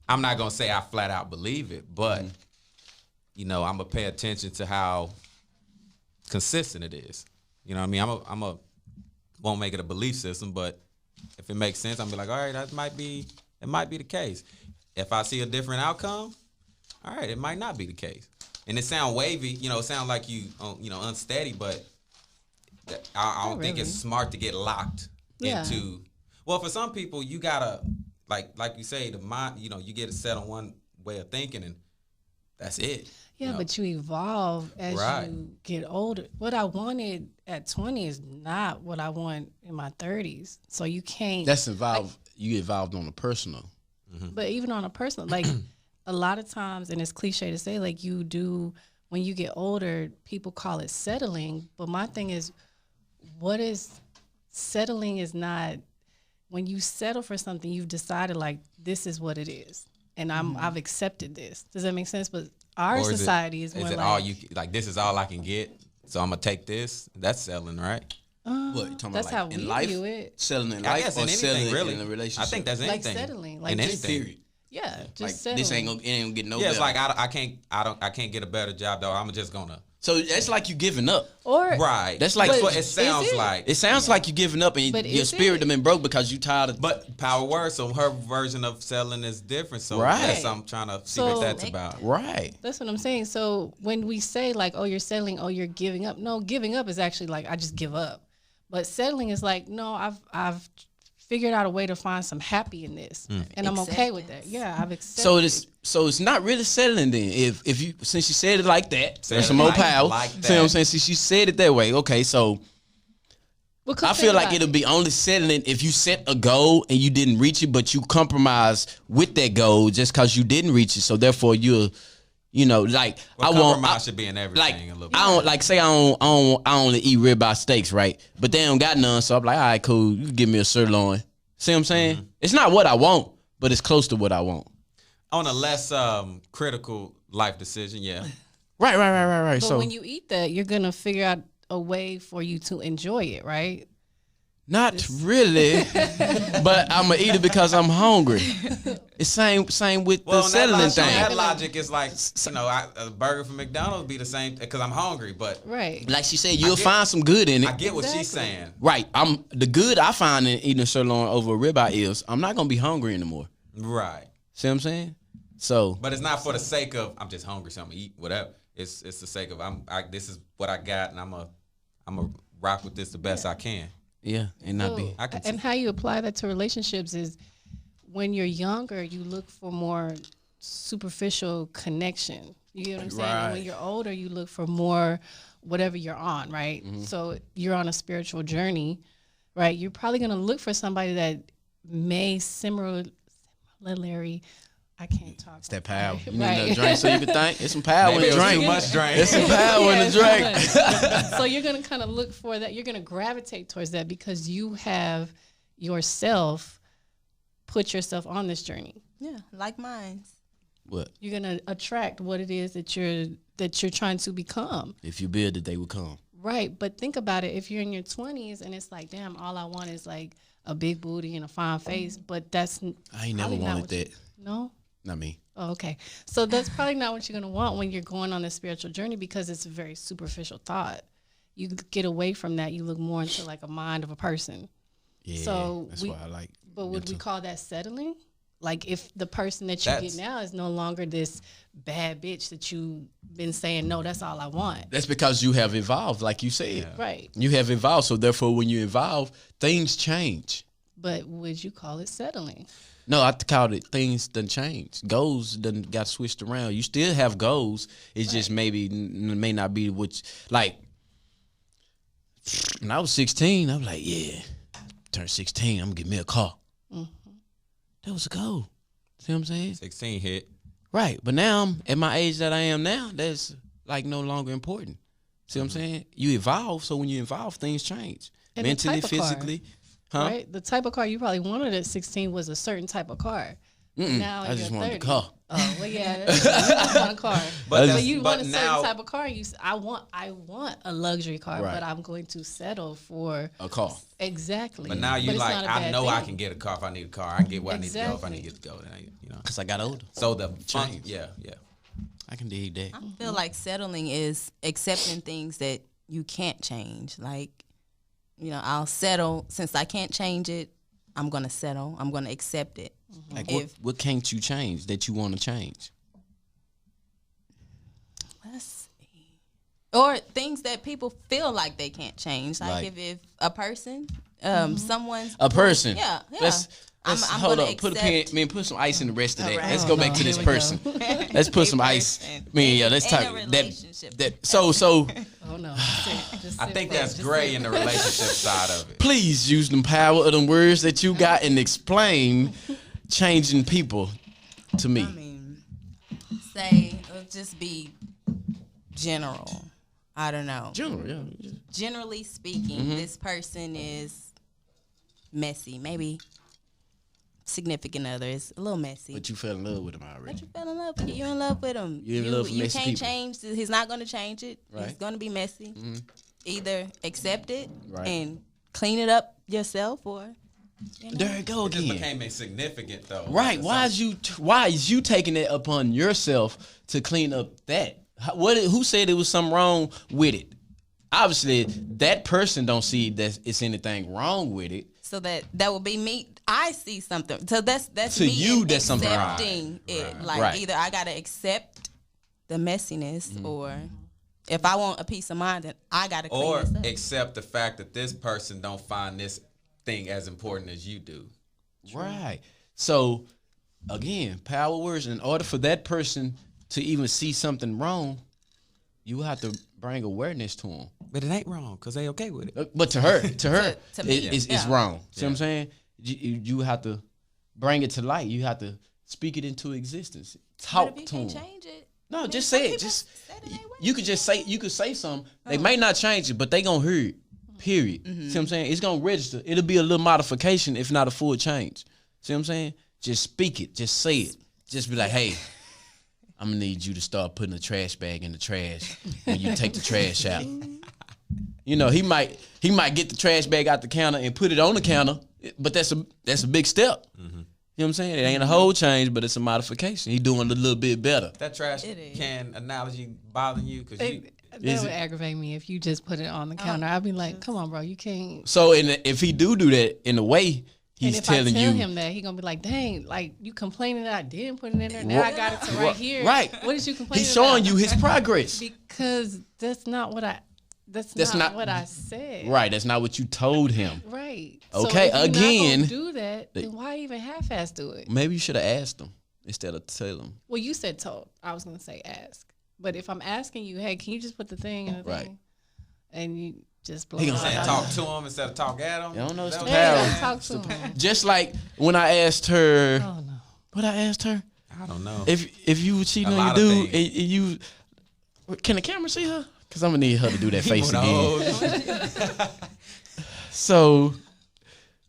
I'm not gonna say I flat out believe it, but you know, I'm gonna pay attention to how consistent it is. You know what I mean? Won't make it a belief system, but if it makes sense, I'm be like, all right, it might be the case. If I see a different outcome, all right, it might not be the case. And it sound wavy, you know, it sound like you know, unsteady, but I don't think it's smart to get locked into. Well, for some people, you gotta like you say, the mind, you know, you get it set on one way of thinking, and that's it. Yeah, you know? but you evolve as Right. you get older. What I wanted at 20 is not what I want in my 30s. So you can't. That's involved. You evolved on a personal. But even on a personal, like a lot of times, and it's cliche to say, like you do when you get older, people call it settling. But my thing is, what is settling is not, when you settle for something, you've decided like, this is what it is. And I've accepted this. Does that make sense? But our Or society is more it like, all you like? This is all I can get, so I'm gonna take this. That's selling, right? What you talking that's about? how Like we in life, view it. selling in I life, guess or in selling anything, really. in a relationship. I think that's Like anything. settling, like in just- anything. period. Yeah, just Like settling. this ain't gonna get no Yeah, it's better. like I can't get a better job though. I'm just gonna So that's like you giving up. Or Right. That's like what it sounds like. It sounds like you giving up and But your is spirit it? done been broke because you tired of. But power word, so her version of selling is different. So Right. yes, I'm trying to see So- what that's about. Right. that's what I'm saying. So when we say like, oh, you're settling, oh, you're giving up. No, giving up is actually like I just give up. But settling is like, no, I've figured out a way to find some happy in this, and I'm okay with that. Yeah, I've accepted. So it's not really settling then. If you since you said it like that, Said there's it some more like- power. like See what I'm that. saying? Since you said it that way, okay. So Well, 'cause I think feel like about it'll it. be only settling if you set a goal and you didn't reach it, but you compromise with that goal just because you didn't reach it. So therefore, you know, like Well, I want. compromise should be in everything Like a little bit. I don't like say I only eat ribeye steaks, right? But they don't got none, so I'm like, all right, cool. You can give me a sirloin. See what I'm saying? Mm-hmm. It's not what I want, but it's close to what I want. On a less critical life decision, yeah. Right. But So when you eat that, you're gonna figure out a way for you to enjoy it, right? not really, but I'm gonna eat it because I'm hungry. It's same with Well, the on settling that thing. logic is like, you know, a burger from McDonald's be the same because I'm hungry. But Right. Like she said, you'll get- find some good in it. I get what she's Exactly. saying. Right. I'm the good I find in eating a sirloin over a ribeye is I'm not gonna be hungry anymore. Right. See what I'm saying? So But it's not for the sake of I'm just hungry, so I'm gonna eat whatever. It's the sake of this is what I got, and I'm a rock with this the best I can. yeah, and not be. I can And how you apply that to relationships is when you're younger, you look for more superficial connection. You get what I'm saying? And Right. when you're older, you look for more whatever you're on, right? Mm-hmm. So you're on a spiritual journey, right? You're probably going to look for somebody that may similarly, I can't talk. It's that power. You Right. need a drink so you can think. It's some power in Maybe the it was drink. too much drink. It's some power in the drink. So you're going to kind of look for that. You're going to gravitate towards that because you have yourself put yourself on this journey. Yeah, like mine. What? You're going to attract what it is that you're trying to become. If you build it, they will come. Right. But think about it. If you're in your 20s and it's like, damn, all I want is like a big booty and a fine face, but that's I ain't never probably not wanted what that. No? Not me. Oh, okay. So that's probably not what you're going to want when you're going on this spiritual journey because it's a very superficial thought. You get away from that. You look more into like a mind of a person. Yeah. So that's why I like. But would we mental. call that settling? Like if the person that you That's- get now is no longer this bad bitch that you've been saying, no, that's all I want. That's because you have evolved, like you said. Right. You have evolved, so therefore, when you evolve, things change. But would you call it settling? No, I called it things done changed. Goals done got switched around. You still have goals. It's just maybe may not be what like. When I was 16, I was like, yeah, turn 16, I'm gonna get me a car. That was a goal. See what I'm saying? 16 hit. Right. But now I'm at my age that I am now, that's like no longer important. See what I'm saying? You evolve, so when you evolve, things change. And the Mentally, type of car. physically. Huh? Right? The type of car you probably wanted at 16 was a certain type of car. Now I in just your wanted 30s. the car. Oh well, yeah, that's true. You just want a car. But But you want a certain now, type of car. I want a luxury car, Right. but I'm going to settle for A car. exactly. but now you it's like not a I bad know I thing. can get a car if I need a car. I can get where I need to go if I need to get to go. You know. Because I got older. So the Change. yeah. I can dig that. I feel like settling is accepting things that you can't change. Like, I'll settle since I can't change it. I'm gonna settle. I'm gonna accept it. Like If- what can't you change that you want to change? Let's see. Or things that people feel like they can't change. Like, Like- if a person, someone's A person. Yeah. Let's I'm hold gonna up. Put a pen. accept- Put some ice in the rest of that. All right. Let's go back to Here this we person. go. Let's put some A ice. person. Let's In talk a relationship. So Oh no. I think that's gray in the relationship side of it. please use the power of the words that you got and explain changing people to me. I mean, say it'll just be general. I don't know. General, yeah. Generally speaking, this person is messy. Maybe significant other is a little messy. But you fell in love with him already. But you fell in love with it. You're in love with him. You're in love with you messy can't people. change. He's not going to change it. He's Right. going to be messy. Either accept it Right. and clean it up yourself, or There it go It just again. became insignificant though. Right. Why is you taking it upon yourself to clean up that? Who said it was something wrong with it? Obviously, that person don't see that it's anything wrong with it. So that would be me. I see something. So that's to me you. That's something wrong. accepting it. Right. Like either I gotta accept the messiness, or if I want a peace of mind, then I gotta clean Or this up. accept the fact that this person don't find this thing as important as you do. Right. So, again, power words. In order for that person to even see something wrong, you have to bring awareness to them. But it ain't wrong because they okay with it. But to her, To me, it's wrong. See what I'm saying? You have to bring it to light. You have to speak it into existence. Talk But if you to can't them. change it, No, just some say it. people Just say it ain't you could just say something. They may not change it, but they gonna hear it. Period. See what I'm saying? It's gonna register. It'll be a little modification, if not a full change. See what I'm saying? Just speak it. Just say it. Just be like, hey, I'm gonna need you to start putting a trash bag in the trash when you take the trash out. You know, he might get the trash bag out the counter and put it on the counter, but that's a big step. You know what I'm saying? It ain't a whole change, but it's a modification. He doing a little bit better. That trash can analogy bothering you because you. That would aggravate me if you just put it on the counter. I'd be like, come on, bro, you can't. So if he do that in a way, he's and if telling I tell you him that, he gonna be like, dang, like you complaining that I didn't put it in there. Now I got it to right here. Right. What is you complaining he's showing about? you his progress. Because that's not what I. That's not what I said. Right. That's not what you told him. Right. Okay, So if you're again, not gonna do that, then why even half-ass do it? Maybe you should have asked him instead of telling him. Well, you said told. I was gonna say ask. But if I'm asking you, hey, can you just put the thing in the Right. thing? And you just blow He it gonna out. Saying talk to him instead of talk at him. I don't know, it's That the was- Yeah, power. you gotta talk to him. Just like when I asked her, Oh no. what I asked her, I don't know. if you were cheating A on lot your of dude, things. and you can the camera see her? Cause I'm gonna need her to do that face again. So,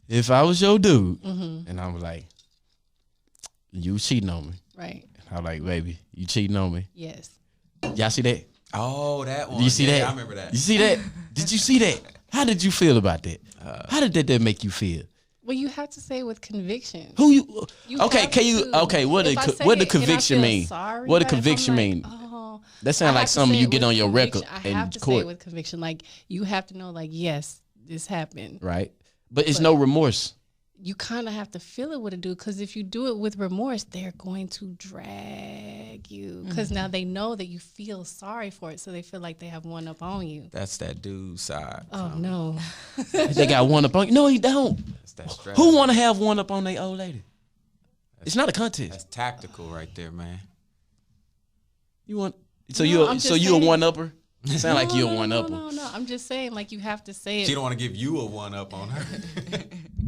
if I was your dude, and I was like, you cheating on me, Right. I was like, baby, you cheating on me. Yes. Y'all see that? Oh, that one. Do you see Yeah, that? I remember that. You see that? Did you see that? How did you feel about that? How did that make you feel? Well, you have to say it with conviction. Who you? You Okay, have can you? to. Okay, what If I the say what the it and I conviction feel mean? sorry What the about it, if I'm conviction like, mean? oh, That I sounds like have to something say you it get with on your record conviction. I in have to say court, it with conviction. Like you have to know, like, yes, this happened. right? But it's no remorse. You kind of have to feel it with a dude, because if you do it with remorse, they're going to drag you, because now they know that you feel sorry for it, so they feel like they have one up on you. That's that dude side. Oh no. They got one up on you. No, you don't. That's that stress. Who want to have one up on their old lady? It's not a contest. That's tactical right there, man. You want so No, you I'm so just you a saying. one upper? Sound like you a one upper. No. I'm just saying, like, you have to say it. She don't want to give you a one up on her.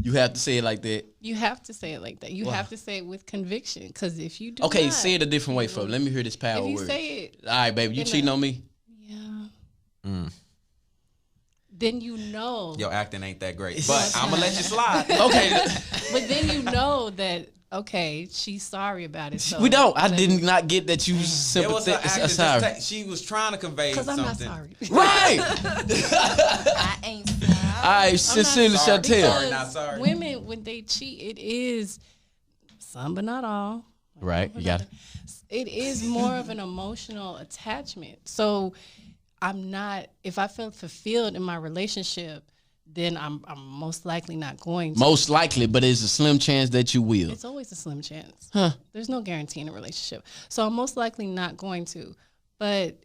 You have to say it like that. You have to say it like that. You have to say it with conviction, because if you do Okay, not, say it a different way, folks. Let me hear this power if you word. say it, All right, baby, you in cheating a- on me? yeah, then you know. Your acting ain't that great, It's but not. I'm gonna let you slide. Okay, But then you know that, okay, she's sorry about it. So we don't. I did not get that you It was her sympathetic. acting. Sorry. She was trying to convey because I'm something. not sorry. Right. I ain't sorry. All right, Sincerely sorry. Shantel. Sorry, not sorry. Women, when they cheat, it is some, but not all. Right, you got it. It is more of an emotional attachment. So I'm not. If I feel fulfilled in my relationship, then I'm most likely not going to. Most likely, but it's a slim chance that you will. It's always a slim chance. Huh. There's no guarantee in a relationship. So I'm most likely not going to. But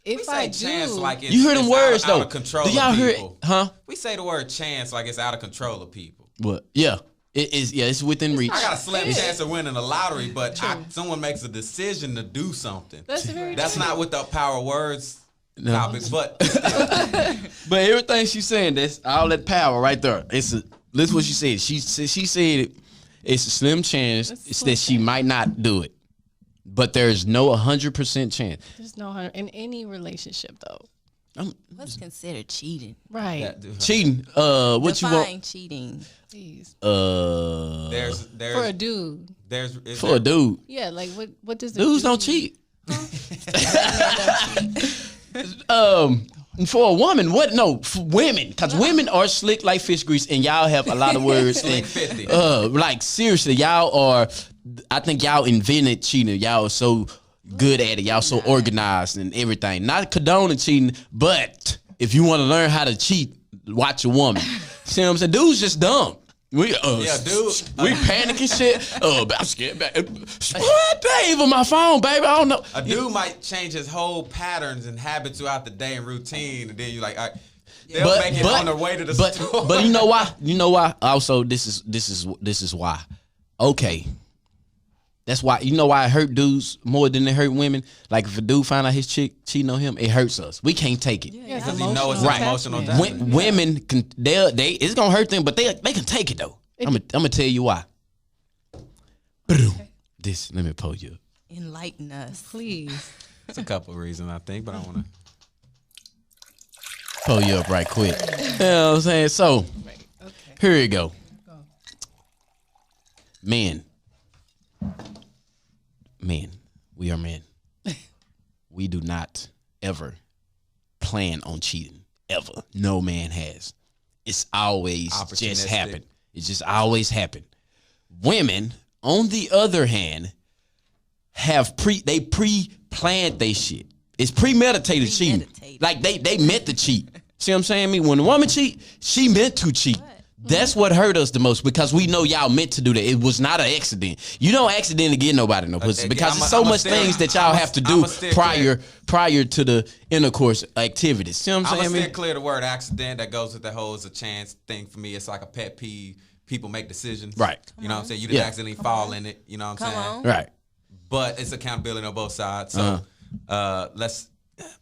if We say I do, chance like it's, You hear them it's words out though. of control Do y'all of hear? people. Huh? We say the word chance like it's out of control of people. What? Yeah. It is. Yeah, it's within reach. I got a slim Yeah. chance of winning the lottery, but someone makes a decision to do something. that's very That's true. not what the power words No. topics, but But everything she's saying, that's all that power right there. Listen what she said. She said it's a slim chance It's a it's slim that she chance. might not do it. But there's no 100% chance. There's no in any relationship though. What's considered cheating? Right. that, Cheating. What you Define want? cheating. Please. there's For a dude. is For a dude. Yeah, like what does the Dudes dude don't cheat. For a woman, what? No, for women, because women are slick like fish grease, and y'all have a lot of words. Slick and, 50. like seriously, y'all are. I think y'all invented cheating. Y'all are so good at it. Y'all so organized and everything. Not condoning cheating, but if you want to learn how to cheat, watch a woman. See what I'm saying? Dude's just dumb. We dude. We panicking shit. I'm scared back. What? That ain't even my phone, baby. I don't know. A dude might change his whole patterns and habits throughout the day and routine, and then you're like, all right, they'll make it on their way to the store. But you know why? You know why? Also, this is why. Okay. That's why, you know why it hurt dudes more than it hurt women? Like if a dude find out his chick cheating on him, it hurts us. We can't take it. Yeah, Because you know it's Right. emotional attachment. damage. Women can it's gonna hurt them, but they can take it though. I'm gonna tell you why. This let me pull you up. Enlighten us. Please. It's a couple of reasons, I think, but I want to. Pull you up right quick. You know what I'm saying? So here you go. Men, we are men. We do not ever plan on cheating. Ever. No man has. It's always just happened. It just always happened. Women, on the other hand, have pre-planned they shit. It's premeditated cheating. Like they meant to cheat. See what I'm saying? I mean, when a woman cheat, she meant to cheat. That's what hurt us the most because we know y'all meant to do that. It was not an accident. You don't accidentally get nobody no pussy because there's so much things that y'all have to do prior to the intercourse activities. See what I'm saying? I'm gonna steer clear the word accident. That goes with the whole is a chance thing for me. It's like a pet peeve. People make decisions. Right. You know what I'm saying? You didn't accidentally fall in it. You know what I'm saying? Right. But it's accountability on both sides. So let's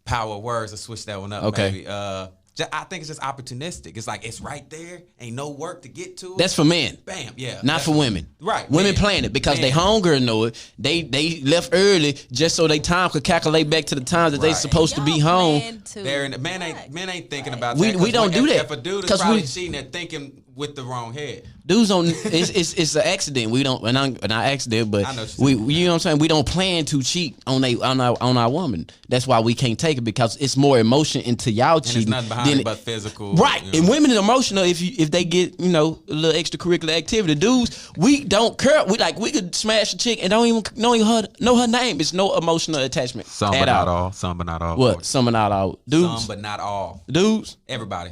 power words. Let's switch that one up. Okay. Maybe. I think it's just opportunistic. It's like it's right there. Ain't no work to get to it. That's for men. Bam. Yeah. Not for women. Right. Women men. plan it because they hunger know it. They left early just so they time could calculate back to the time that they supposed to be home. They're in the, men ain't thinking about We that. 'Cause don't do that. If a dude is probably cheating, they're thinking with the wrong head. Dudes on it's an accident. We don't not accident, but I know what we you're saying. you know what I'm saying. We don't plan to cheat on our woman. That's why we can't take it because it's more emotion into y'all And cheating. there's nothing behind it but physical. Right, You know. and women are emotional if they get a little extracurricular activity. Dudes, we don't care. We could smash a chick and don't even know her name. It's no emotional attachment Some at but not all. all. Some but not all. What? Some but not all. Dudes, Some but not all. dudes. Everybody.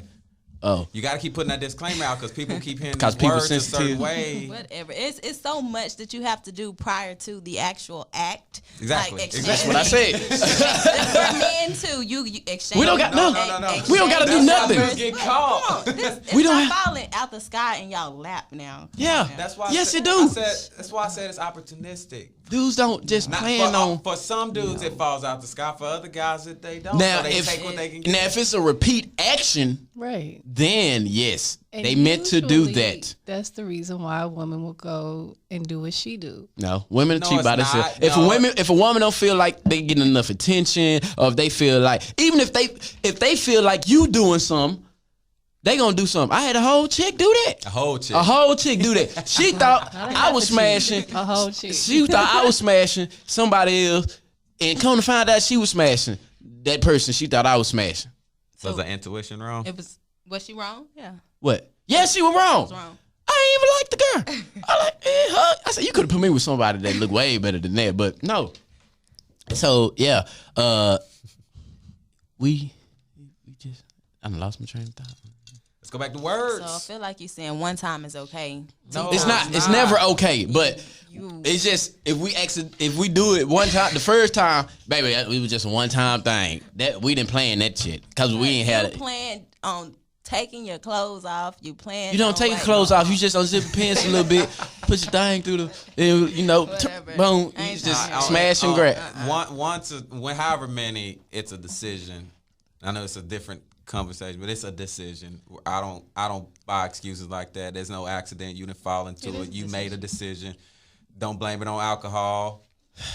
Oh, You got to keep putting that disclaimer out because people keep hearing Because these people words a certain sensitive. way. Whatever. It's so much that you have to do prior to the actual act. Exactly. Like that's what I said. For men too, you exchange. We don't got no. No. We don't gotta do nothing. That's why get caught. It's We don't not have- falling out the sky in y'all lap now. Yeah, That's why. yes, it do. That's why I said it's opportunistic. Dudes don't just Not plan on. for some dudes, it falls out the sky. For other guys, they don't. Now, so they if take what they can get. if it's a repeat action, Right. then yes, And they meant to do usually, that. That's the reason why a woman will go and do what she do. No, women No, cheat it's by not. themselves. No. If a woman don't feel like they getting enough attention, or if they feel like even if they feel like you doing something, they gonna do something. I had a whole chick do that. A whole chick. A whole chick do that. She thought I was smashing. A whole chick. She thought I was smashing somebody else, and come to find out she was smashing that person. She thought I was smashing. Was the intuition wrong? Was she wrong? Yeah. What? Yeah, she was wrong. Was wrong. I ain't even like the girl. I like her. I said you could have put me with somebody that looked way better than that, but no. So yeah, we just I done lost my train of thought. Let's go back to words. So I feel like you're saying one time is okay. No, It's not. It's never okay, but it's just if we do it one time, the first time, baby, it was just a one time thing. That we didn't plan that shit because we ain't had You it. plan on taking your clothes off. You plan. You don't on, take your like, clothes off. You just unzip your pants a little bit, put your thing through Whatever. boom. You Ain't just time. smash and grab. However many, it's a decision. I know it's a different conversation, but it's a decision. I don't buy excuses like that. There's no accident. You didn't fall into it. You made a decision. Don't blame it on alcohol.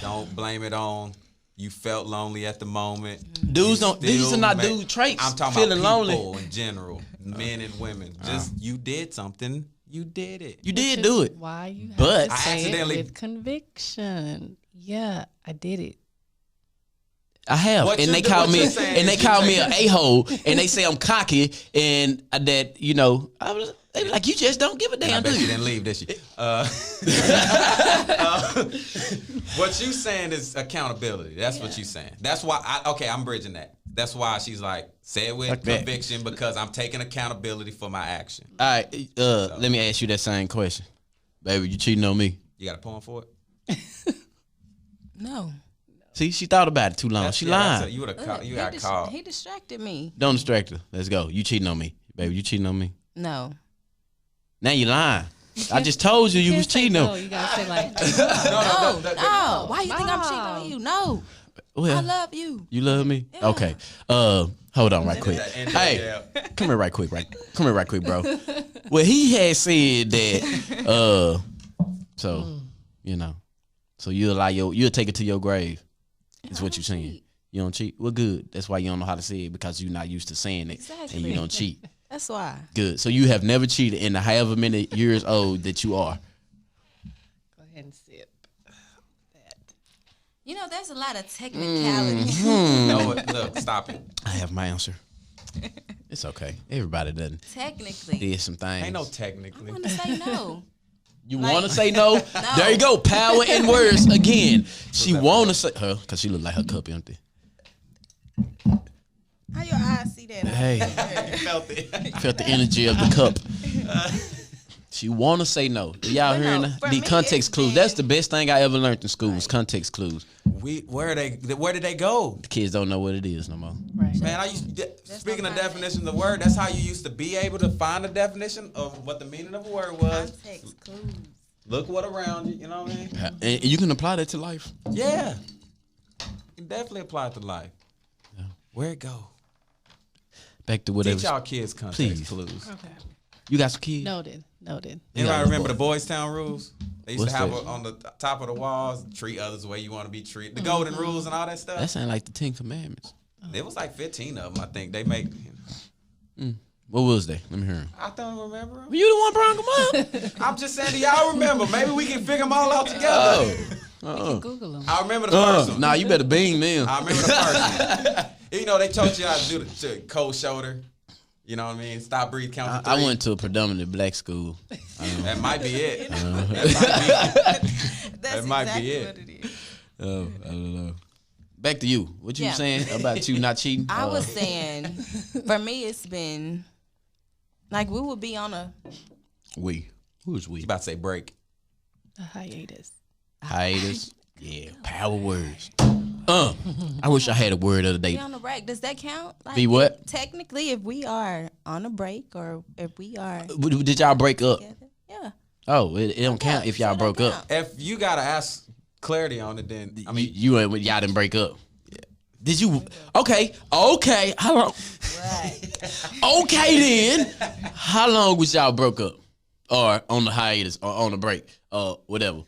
Don't blame it on you felt lonely at the moment. Dudes You don't. These still are not made- dude traits. I'm talking feeling about lonely. people in general, men and women. Just you did something. You did it. You Which did is do it. Why you have But to I say accidentally- it with conviction? Yeah, I did it. I have, What and you they do- call what me, you're saying and they is you call me take an a-hole, and they say I'm cocky, and that they be like, you just don't give a I damn, bet do she you? didn't leave, did she? What you saying is accountability. That's what you saying. That's why I'm bridging that. That's why she's like, say it with Like that. conviction because I'm taking accountability for my action. All right, let me ask you that same question, baby. You cheating on me? You got a poem for it? No. See, she thought about it too long. She lying. You would have called. You He got called. He distracted me. Don't distract her. Let's go. You cheating on me, baby? You cheating on me? No. Now you lying. I just told you was Can't say cheating no. on. You gotta say like, No. Why you think I'm cheating on you? No. Well, I love you. you love me? Yeah. Okay. Hold on right quick. That end Hey, yeah. come here right quick, Come here right quick, bro. Well, he had said that, so, so you'll take it to your grave. Is what you're saying. cheat. You don't cheat? Well, good. That's why you don't know how to say it because you're not used to saying it. Exactly. And you don't cheat. That's why. Good. So you have never cheated in the however many years old that you are. go ahead and sip. You know, there's a lot of technicality. No, look, stop it. I have my answer. It's okay. Everybody done Technically. did some things. Ain't no I technically. want to say no. You Like- want to say no? No. There you go. Power in words again. She want to say her because she look like her cup empty. How your eyes see that? Hey, Felt it. felt the energy of the cup. She want to say no. Y'all But hearing no, that? for The me, context it's clues. been- That's the best thing I ever learned in school was context clues. Where did they go? The kids don't know what it is no more. Right. Man, speaking of not definitions of word, that's how you used to be able to find a definition of what the meaning of a word was. Context clues. Look what around you, you know what I mean? And you can apply that to life. Yeah. You can definitely apply it to life. Yeah. Where it go? Back to whatever. Teach y'all kids context Please. clues. Okay. You got some kids? Noted. Anybody remember the Boys Town rules? They used What's to have that? on the top of the walls, treat others the way you want to be treated. The golden rules and all that stuff. That sound like the 10 Commandments. There was like 15 of them, I think. They make. What was they? Let me hear them. I don't remember 'em. You the one brought them up? I'm just saying, do y'all remember? Maybe we can figure them all out together. Google them. I remember the first one. Nah, you better beam them. I remember the first one. You know, they taught you how to do the cold shoulder. You know what I mean? Stop, breathe, count to I three. went to a predominantly black school. That might be it. That's That might be exactly it. what it is. I don't know. Back to you. What you Yeah. saying about you not cheating? I was saying, for me, it's been like we would be on a Who's we? You about to say break. A hiatus. Hiatus. Yeah. Power words. I wish I had a word of the be day. on a break. Does that count? Like, Be what? Technically, if we are on a break or if we are Did y'all break up? together, yeah. Oh, it don't count if y'all So it don't broke up. count. If you gotta ask clarity on it, then I mean, y'all didn't break up. Did you? Okay. How long? Right. Okay then. How long was y'all broke up, or on the hiatus, or on the break, or whatever?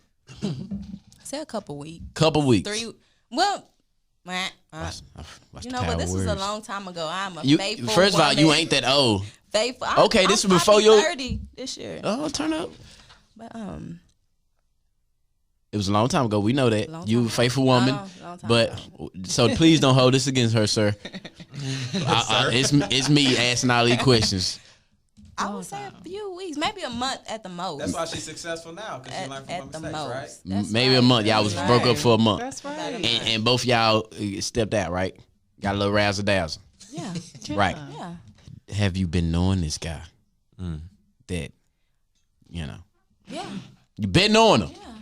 Say a couple weeks. Couple weeks. 3. Well, What's you the know, power but this of was a words? long time ago. I'm a You faithful first of all, you woman. ain't that old. Faithful. Okay, this I'm was before probably you- 30 this year. Oh, turn up. But It was a long time ago. We know that Long you time a faithful woman. Long time But ago. so please don't hold this against her, sir. It's me asking all these questions. I would say a few weeks, maybe a month at the most. that's why she's successful now because she learned from her at the mistakes, most. right? That's Maybe a right. month. Y'all was That's broke up right. for a month, That's right. and both y'all stepped out, right? Got a little razzle dazzle, Yeah. right? Yeah. Have you been knowing this guy? That Yeah. you been knowing him? Yeah.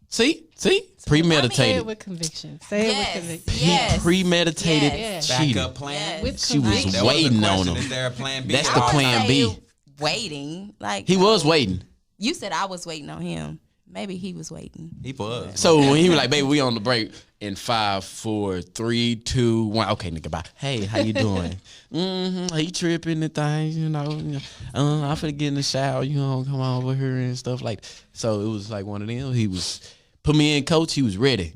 See, Say premeditated. it with conviction. Say it with conviction. Yes. Premeditated Yes. cheating. Backup plan. Yes. With She was conviction. That was the waiting on question. him. Is there a plan B? That's at the all plan times? B. Waiting. Like He was waiting. You said I was waiting on him. Maybe he was waiting. He was. So when he was like, "Baby, we on the break in 5, 4, 3, 2, 1." Okay, nigga, bye. Hey, how you doing? He tripping and things, you know. I'm finna get in the shower. You know, come on over here and stuff like. So it was like one of them. He was put me in, coach. He was ready.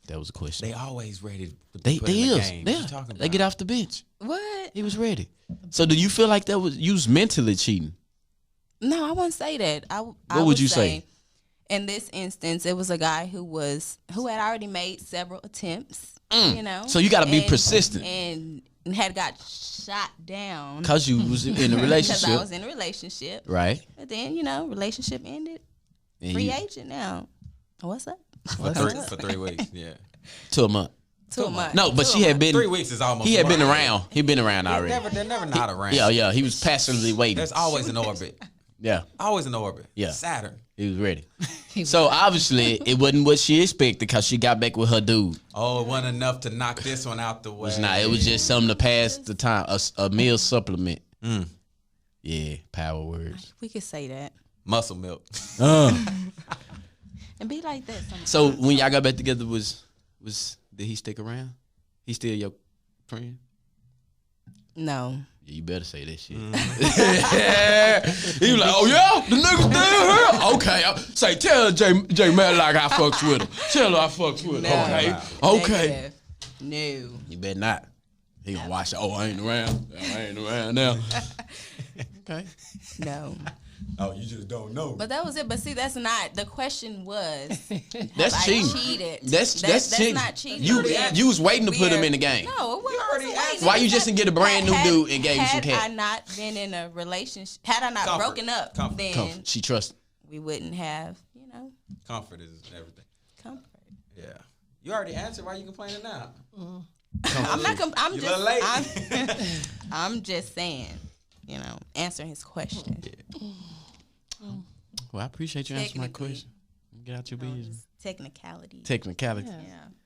That was a question. They always ready. To They put in the is. game. They, What you talking about? they get off the bench. What? He was ready. So do you feel like that was you was mentally cheating? No, I wouldn't say that. I would you say? in this instance, it was a guy who had already made several attempts. You know, So you got to be persistent. And had got shot down Because you was in a relationship. Because I was in a relationship. Right. But then, relationship ended. And Free agent now. What's up? For 3 weeks, yeah. 2 months. 2 months. No, but she had been. 3 weeks is almost. He had been right. around. He'd been around already. They're never not around. Yeah. He was passively waiting. There's always an orbit. Yeah. Always an orbit. Yeah. Saturn. He was ready. So obviously it wasn't what she expected because she got back with her dude. Oh, it wasn't enough to knock this one out the way. It was just something to pass the time. A meal supplement. Yeah. Power words. We could say that. Muscle milk. And be like that sometimes. So when y'all got back together, did he stick around? He still your friend? No. Yeah, you better say that shit. He was like, oh yeah, the nigga still here? Okay, say tell J.Matlock I fucks with him. Tell her I fucks with her. Okay. Negative. No. You better not. He gonna watch it. Oh, I ain't around. Now. Okay. No. Oh, you just don't know. But that was it. But see, that's not the question. Was That's have cheating. I cheated? That's cheating. Not cheating. You was waiting to put him in the game. No, it wasn't. already asked. Why you just didn't get a brand new dude and gave you some cash? Had I not been in a relationship, had I not broken up, then Comfort. She trusts. we wouldn't have, Comfort is everything. comfort. Yeah. You already answered. Why you complaining now? I'm not. I'm You just. little late. I'm just saying. Answering his question. Well, I appreciate you answering my Technically. question. Get out your business. Technicality. Technicality.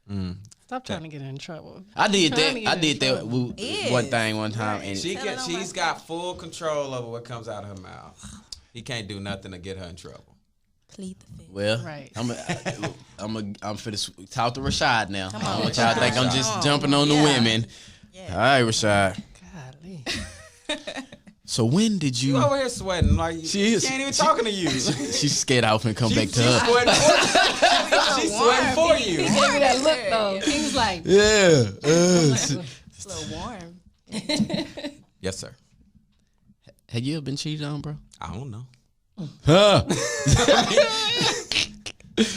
Yeah. Stop trying to get in trouble. I did Trying that. to get I in did that trouble. one thing one time, and She's got full control over what comes out of her mouth. He can't do nothing to get her in trouble. Plead the fifth. well, Right. I'm finna talk to Rashad now. Come I on, don't want y'all to think I'm Rashad. just jumping on the Yeah. women. Yeah. All right, Rashad. Golly. So when did You you? over here sweating like She is. She ain't even talking to you. She's scared off and come back to She's her. sweating for, she's sweating for He you. gave me that look though. He was like, Yeah. It's a little warm. Yes, sir. Have you ever been cheated on, bro? I don't know. Huh?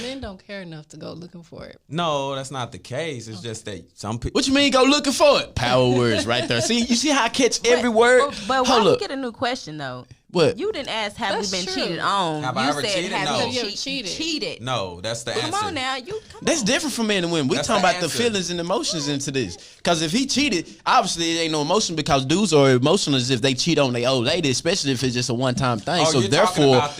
men don't care enough to go looking for it. No, that's not the case. It's just that some people. What you mean? Go looking for it? Power words right there. See, you see how I catch every word. But why Hold you up. get a new question though? What? You didn't ask, have That's we been true. cheated on? Have you I ever said, cheated? have No. you Have you ever cheated? No, that's the Come answer. on now, come That's on. different from men and women. We That's talking the about the answer. feelings and emotions into this. Because if he cheated, obviously it ain't no emotion because dudes are emotional as if they cheat on their old lady, especially if it's just a one-time thing. Oh, so you're talking therefore, about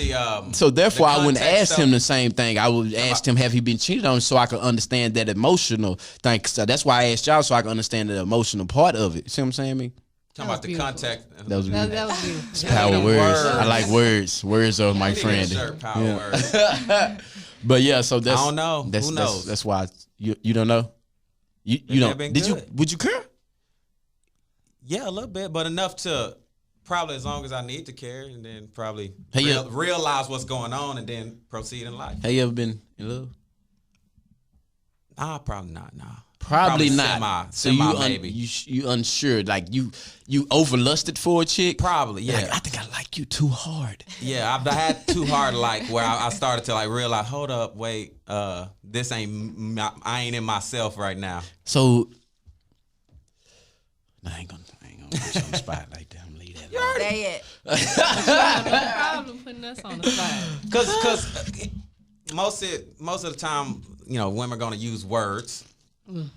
therefore, I wouldn't context ask him of- the same thing. I would ask him, have he been cheated on, so I could understand that emotional thing. So that's why I asked y'all, so I could understand the emotional part of it. See what I'm saying? Me? Talking about the beautiful. context. That was That, beautiful. that was beautiful. It's power them words. words. I like words. Words are my I need a friend. shirt, power Yeah. word. But yeah, so that's I don't know. That's, Who that's- knows? That's why you don't know. You It don't. have been Did you? good. Would you care? Yeah, a little bit, but enough to probably as long as I need to care, and then probably Hey, yeah. realize what's going on, and then proceed in life. Have you ever been in love? Nah, probably not. Nah, Probably not. Semi, maybe. You unsure? Like you overlusted for a chick? Probably, yeah. Like, I think I like you too hard. Yeah, I've had too hard like where I started to like realize, hold up, wait, this ain't I ain't in myself right now. So I ain't gonna put you on the spot like that. I'm gonna leave that alone. Say it. No problem putting us on the spot. Cause most of the time, women are gonna use words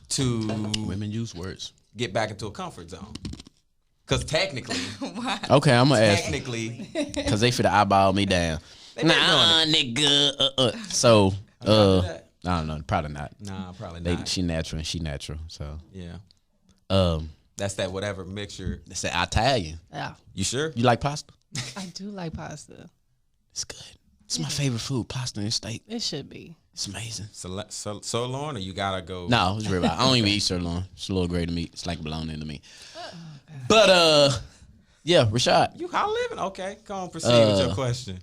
to Women use words. get back into a comfort zone. Cause technically, Okay, I'm gonna ask because they finna eyeball me down. been Nah, nigga. So do that? I don't know. Probably not. nah, probably They, not. she natural and she natural. So Yeah, that's that whatever mixture. it's the Italian. Yeah, You sure? You like pasta? I do like pasta. It's good. It's my favorite food, pasta and steak. It should be. It's amazing. Sirloin, or you gotta go? No, it's ribeye. I don't even eat sirloin. It's a little greater meat. It's like bologna to me. But yeah, Rashad. You how living? Okay, go on, proceed with your question.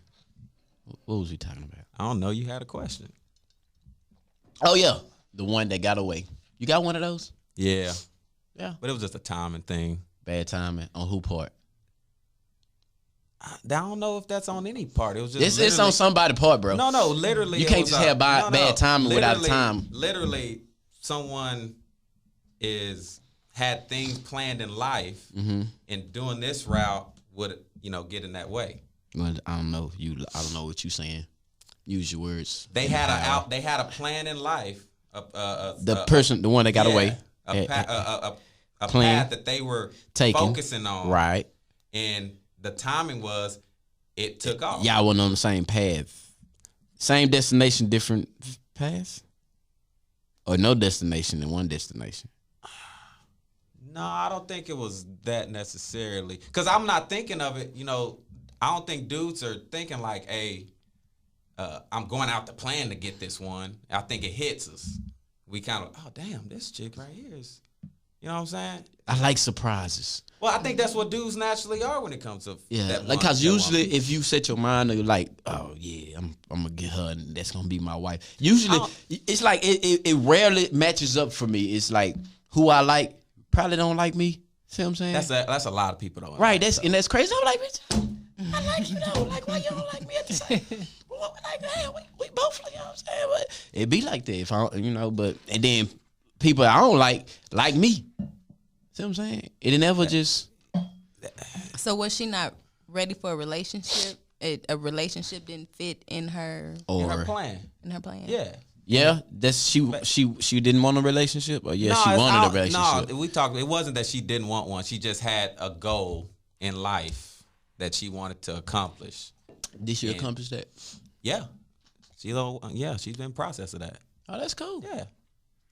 What was we talking about? I don't know. You had a question. Oh yeah, the one that got away. You got one of those? Yeah, Yeah. but it was just a timing thing. Bad timing on who part? I don't know if that's on any part. It was just It's on somebody's part, bro. No, literally. You can't just have bad timing without time. Literally, someone had things planned in life, and doing this route would, get in that way. Well, I don't know. I don't know what you're saying. Use your words. They had a plan in life. The one that got away. A plan path that they were taking, focusing on. Right. And the timing was, it took off. Y'all wasn't on the same path. Same destination, different paths? Or no destination and one destination? No, I don't think it was that necessarily. Because I'm not thinking of it, I don't think dudes are thinking like, hey, I'm going out to plan to get this one. I think it hits us. We kind of, oh, damn, this chick right here is, you know what I'm saying? I like surprises. Well, I think that's what dudes naturally are when it comes to that one. Because usually if you set your mind to like, oh yeah, I'm gonna get her and that's gonna be my wife. Usually it's like it rarely matches up for me. It's like who I like probably don't like me. See what I'm saying? That's a lot of people though. Right. That's crazy. I'm like, bitch, I like you though. Like why you don't like me at the same? Like man, we both, you know what I'm saying? But it be like that if I, but and then people I don't like me. See what I'm saying? It never just. So was she not ready for a relationship? A relationship didn't fit in her plan. In her plan. Yeah. Yeah, that's she didn't want a relationship, or she wanted a relationship. No, we talked. It wasn't that she didn't want one. She just had a goal in life that she wanted to accomplish. Did she accomplish that? Yeah, she's been in process of that. Oh, that's cool. Yeah.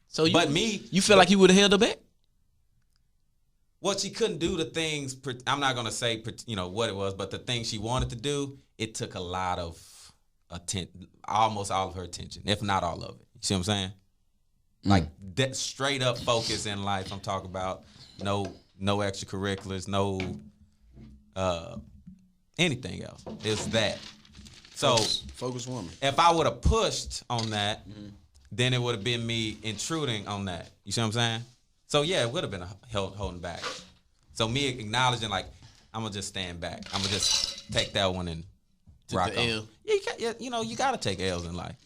So you feel like you would have held her back? Well, she couldn't do the things. I'm not gonna say what it was, but the things she wanted to do, it took a lot of attention, almost all of her attention, if not all of it. You see what I'm saying? Like that straight up focus in life. I'm talking about no extracurriculars, no anything else. It's that. So focus woman. If I would have pushed on that, then it would have been me intruding on that. You see what I'm saying? So yeah, it would have been holding back. So me acknowledging like I'm gonna just stand back. I'm gonna just take that one and rock on. L. Yeah, you gotta take L's in life.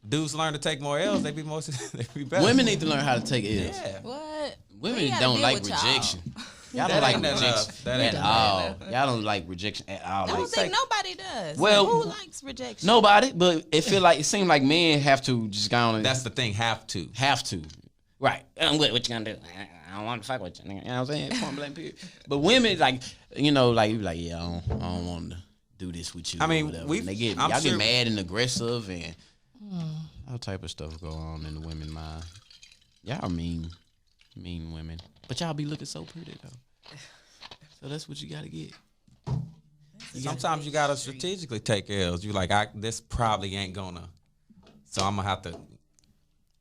Dudes learn to take more L's. They be better. Women need to learn how to take L's. Yeah. What? Women don't like rejection. Y'all don't like rejection at all. Y'all don't like rejection at all. I don't think nobody does. Well, who likes rejection? Nobody, but it seems like men have to just go on. That's the thing. Have to. Right. What you gonna do? I don't want to fuck with you. You know what I'm saying? Point blank period. But women, yeah, I don't want to do this with you. I mean, get mad and aggressive and all type of stuff go on in the women's mind. Y'all mean women, but y'all be looking so pretty though. So that's what you gotta get. Sometimes you gotta strategically take L's. You like, this probably ain't gonna. So I'm gonna have to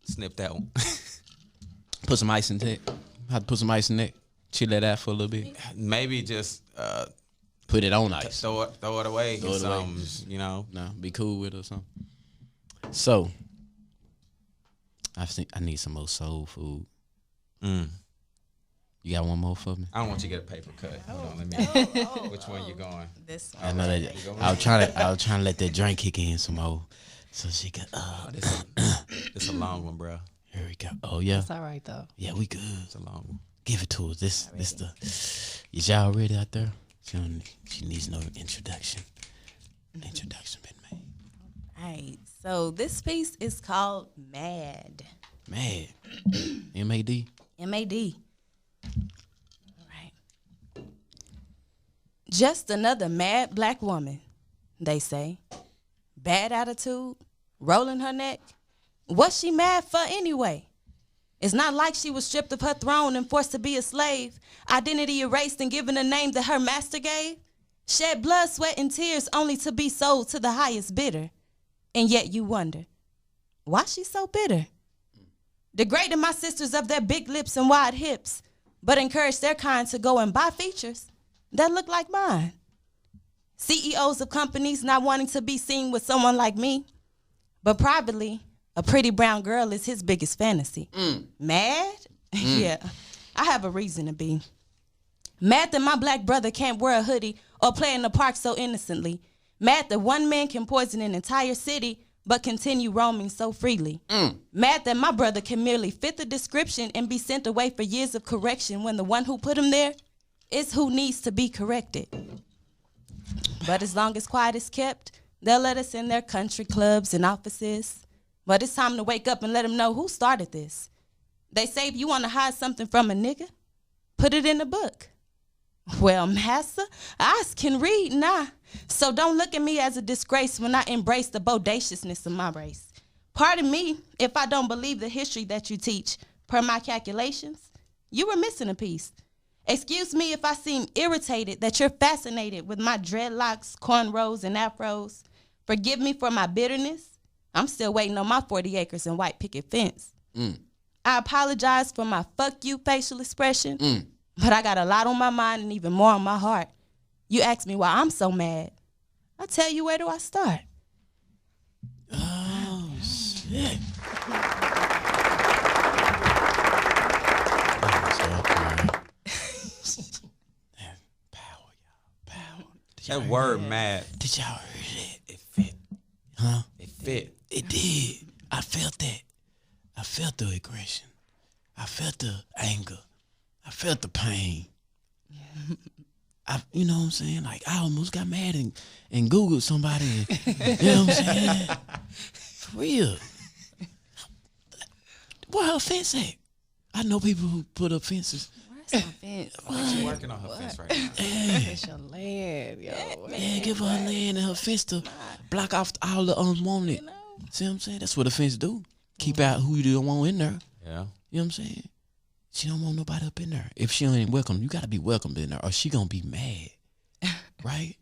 snip that one. Put some ice in that. Have to put some ice in that. Chill that out for a little bit. Maybe just put it on ice. Throw it away. No, be cool with it or something. So I think I need some more soul food. You got one more for me? I don't want you to get a paper cut. Hold on, let me. Which one you going? This one. I know that. I was trying to let that drink kick in some more, so she could. This a long one, bro. Here we go. Oh yeah. It's all right though. Yeah, we good. It's a long one. Give it to us. This is y'all ready out there? She needs no introduction. Introduction been made. All right. So this piece is called Mad. Mad. M-A-D. M-A-D. All right. Just another mad black woman, they say. Bad attitude, rolling her neck. What's she mad for anyway? It's not like she was stripped of her throne and forced to be a slave, identity erased and given a name that her master gave, shed blood, sweat, and tears only to be sold to the highest bidder. And yet you wonder, why she so bitter? Degrading my sisters of their big lips and wide hips, but encourage their kind to go and buy features that look like mine. CEOs of companies not wanting to be seen with someone like me, but privately, a pretty brown girl is his biggest fantasy. Mad? Yeah, I have a reason to be. Mad that my black brother can't wear a hoodie or play in the park so innocently. Mad that one man can poison an entire city but continue roaming so freely. Mad that my brother can merely fit the description and be sent away for years of correction when the one who put him there is who needs to be corrected. But as long as quiet is kept, they'll let us in their country clubs and offices. But it's time to wake up and let them know who started this. They say if you want to hide something from a nigga, put it in a book. Well, massa, I can read now. So don't look at me as a disgrace when I embrace the bodaciousness of my race. Pardon me if I don't believe the history that you teach. Per my calculations, you were missing a piece. Excuse me if I seem irritated that you're fascinated with my dreadlocks, cornrows, and afros. Forgive me for my bitterness. I'm still waiting on my 40 acres and white picket fence. I apologize for my fuck you facial expression. But I got a lot on my mind and even more on my heart. You ask me why I'm so mad. I'll tell you, where do I start? Oh, shit. Power, y'all. Power. That word mad. Did y'all hear that? It fit. Huh? It fit. It did. I felt that. I felt the aggression. I felt the anger. I felt the pain. You know what I'm saying? Like, I almost got mad and Googled somebody. And, you know what I'm saying? For real. Where her fence at? I know people who put up fences. Where's my fence? She's working on her fence right now. It's your land, yo. Yeah, give her land and her fence to block off all the unwanted. You know? See what I'm saying? That's what a fence do. Keep out who you don't want in there. Yeah. You know what I'm saying? She don't want nobody up in there. If she ain't welcome, you gotta be welcomed in there, or she gonna be mad, right?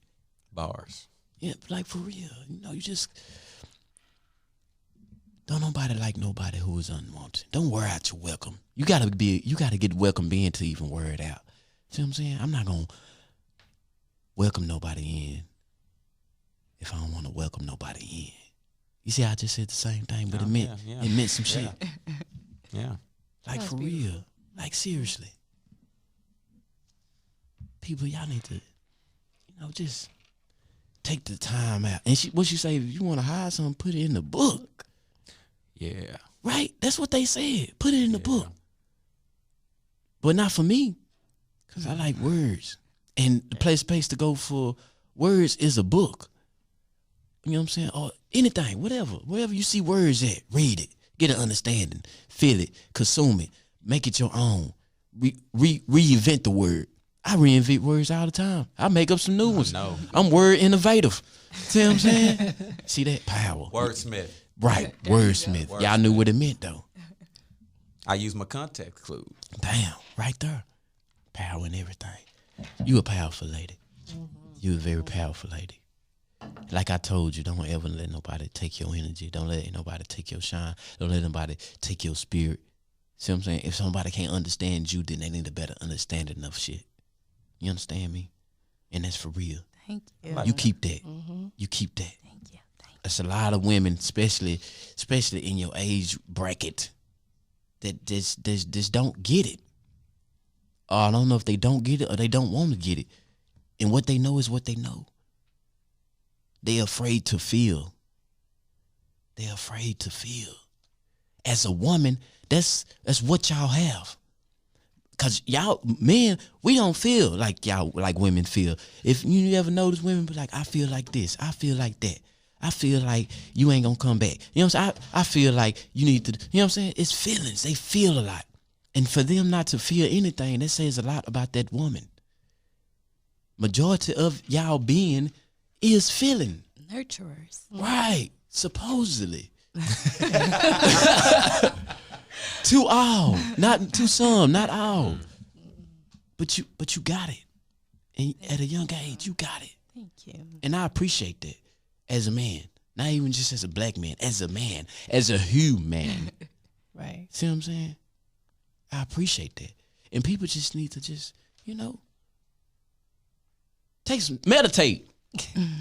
Bars. Yeah, like for real. You know, you just don't nobody like nobody who is unwanted. Don't wear out your welcome. You gotta get welcome in to even wear it out. See what I'm saying? I'm not gonna welcome nobody in if I don't want to welcome nobody in. You see, I just said the same thing, but it meant some shit. Yeah. Like for real. Like seriously. People, y'all need to, just take the time out. And what she say, if you want to hide something, put it in the book. Yeah. Right? That's what they said. Put it in the book. But not for me, because I like words. And the place to go for words is a book. You know what I'm saying? Or anything, whatever. Wherever you see words at, read it. Get an understanding. Feel it. Consume it. Make it your own. Reinvent the word. I reinvent words all the time. I make up some new ones. No. I'm word innovative. See what I'm saying? See that power. Wordsmith. Right. Wordsmith. Y'all knew what it meant though. I use my context clue. Damn. Right there. Power and everything. You a powerful lady. You a very powerful lady. Like I told you, don't ever let nobody take your energy. Don't let nobody take your shine. Don't let nobody take your spirit. See what I'm saying? If somebody can't understand you, then they need a better understanding of shit. You understand me? And that's for real. Thank you. You keep that. You keep that. Thank you. There's a lot of women, especially in your age bracket, that just don't get it. Or I don't know if they don't get it or they don't want to get it. And what they know is what they know. They're afraid to feel. They're afraid to feel. As a woman, that's what y'all have. Cause y'all men, we don't feel like y'all like women feel. If you ever notice women be like, I feel like this, I feel like that. I feel like you ain't gonna come back. You know what I'm saying? I feel like you need to, you know what I'm saying? It's feelings. They feel a lot. And for them not to feel anything, that says a lot about that woman. Majority of y'all being is feeling. Nurturers. Right. Supposedly. To all. Not to some, not all. But you got it. And at a young age, you got it. Thank you. And I appreciate that as a man. Not even just as a black man, as a man, as a human. Right. See what I'm saying? I appreciate that. And people just need to meditate.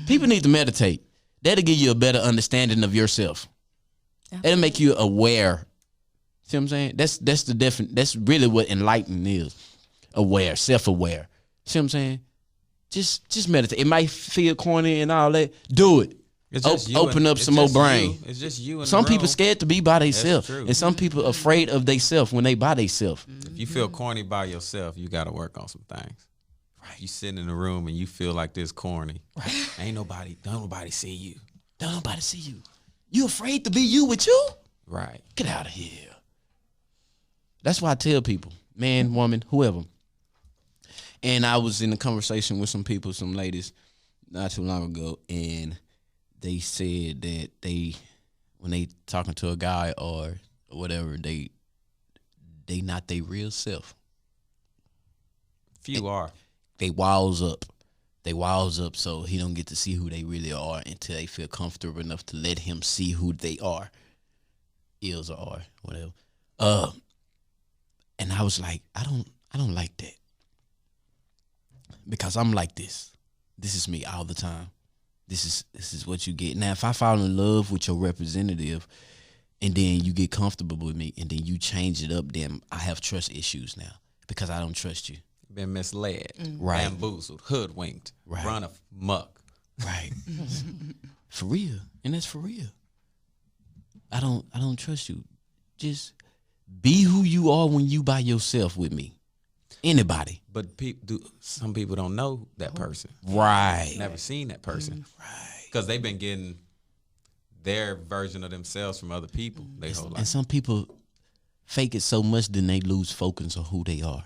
People need to meditate. That'll give you a better understanding of yourself. It'll make you aware. See what I'm saying? That's really what enlightenment is. Aware, self-aware. See what I'm saying? just meditate. It might feel corny and all that. Do it. It's just you Open and- up it's some more just brain. you. It's just you. In Some the people room. scared to be by themselves, true. and some people afraid of themselves when they by themselves. If you feel corny by yourself, you got to work on some things. Right. You sitting in the room and you feel like this corny. Right. Don't nobody see you. Don't nobody see you. You afraid to be you with you? Right. Get out of here. That's why I tell people, man, woman, whoever. And I was in a conversation with some people, some ladies, not too long ago, and they said that when they talking to a guy or whatever, they not their real self. Few are. They walls up. They walls up so he don't get to see who they really are until they feel comfortable enough to let him see who they are. Is or are, whatever. And I was like, I don't like that. Because I'm like this. This is me all the time. This is what you get. Now, if I fall in love with your representative and then you get comfortable with me and then you change it up, then I have trust issues now because I don't trust you. Been misled, Right. bamboozled, hoodwinked, Right. run muck. Right. For real. And that's for real. I don't trust you. Just be who you are when you by yourself with me. Anybody. But some people don't know that person. Right. Never seen that person. Right. Because they've been getting their version of themselves from other people. They whole And life. some people fake it so much then they lose focus on who they are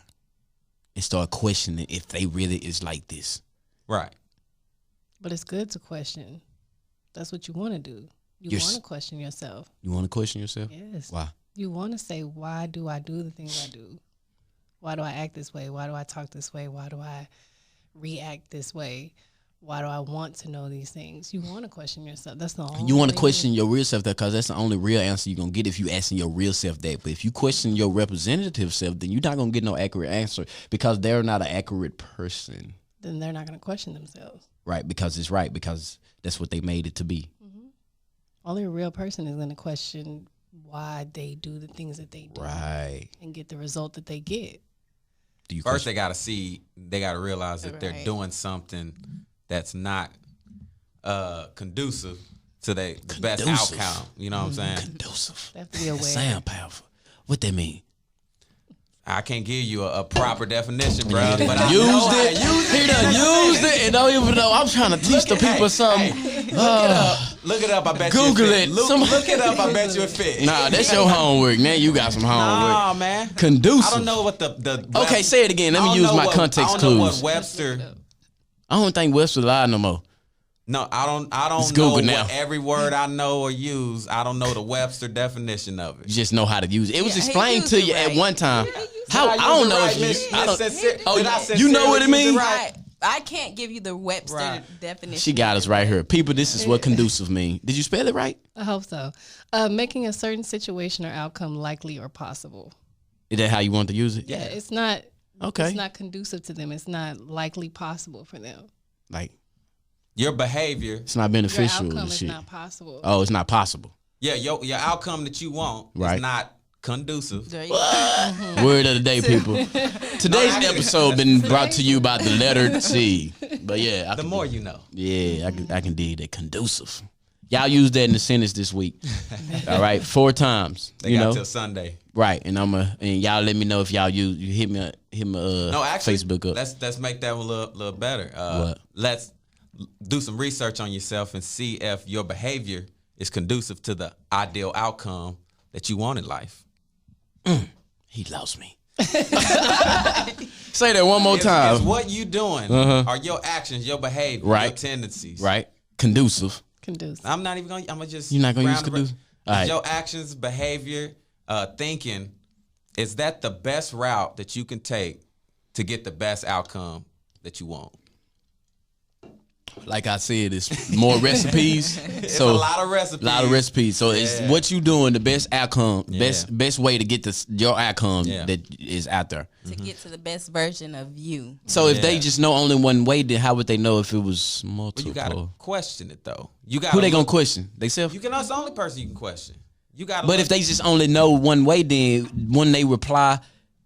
and start questioning if they really is like this. Right. But it's good to question. That's what you want to do. You You're want to question yourself. You want to question yourself? Yes. Why? You want to say, why do I do the things I do? Why do I act this way? Why do I talk this way? Why do I react this way? Why do I want to know these things? You want to question yourself. That's the only You want to way question your real self because that's the only real answer you're going to get if you asking your real self that. But if you question your representative self, then you're not going to get no accurate answer because they're not an accurate person. Then they're not going to question themselves. Right, because it's right, because that's what they made it to be. Only a real person is going to question why they do the things that they do Right. and get the result that they get. Do you First, question? they got to realize that they're Right. doing something that's not conducive to the best Conducive. outcome. You know what I'm saying? Conducive. They have to be aware. That sound powerful. What that mean? I can't give you a proper definition, bro. He But done I used know how to it. use He done used it and don't even know. I'm trying to teach the people something. Look it up. I bet Google you it. Look it up. I bet you it fit. Nah, that's your homework. Now you got some homework. Nah, man. Conducive. I don't know what the Okay, say it again. Let me use my context I don't know clues. what Webster. I don't think Webster lied no more. No, I don't Let's know Google now. what every word I know or use. I don't know the Webster definition of You it. just know how to use it. It was Yeah, he explained used to it you at right. one time. Yeah, he used How I don't know if you. I don't, you know what it means? Right. I can't give you the Webster Right. definition. She got us right here, people. This is what conducive mean. Did you spell it right? I hope so. Making a certain situation or outcome likely or possible. Is that how you want to use it? Yeah, it's not. Okay. It's not conducive to them. It's not likely possible for them. Like Your behavior, it's not Your beneficial. outcome and is shit. not possible. Oh, it's not possible. yeah, your outcome that you want Right. is not conducive. There you go. Word of the day, people. Today's actually- episode been brought to you by the letter C. But yeah, I The can more do- you know. Yeah, I can do that. Conducive. Y'all use that in the sentence this week. All right, 4 times. They you got know, till Sunday. right? And and y'all let me know if y'all use. You hit me. No, actually, Facebook up. Let's make that one a little better. What? Let's do some research on yourself and see if your behavior is conducive to the ideal outcome that you want in life. He lost me. Say that one more time. It's what you doing are your actions, your behavior, your Right. tendencies. Right? Conducive. Conducive. I'm not even going. I'm gonna just. You're not gonna use round and conducive? round. All right. Your actions, behavior, thinking. Is that the best route that you can take to get the best outcome that you want? Like I said, it's more recipes. It's so a lot of recipes. lot of recipes. So it's Yeah. what you doing, the best outcome, Yeah. best way to get your outcome Yeah. that is out there. To get to the best version of you. So if they Yeah. just know only one way, then how would they know if it was But multiple? you gotta question it though. You got Who they gonna question? They self. You can. That's the only person you can question. You got. But if they just only know one way, then when they reply,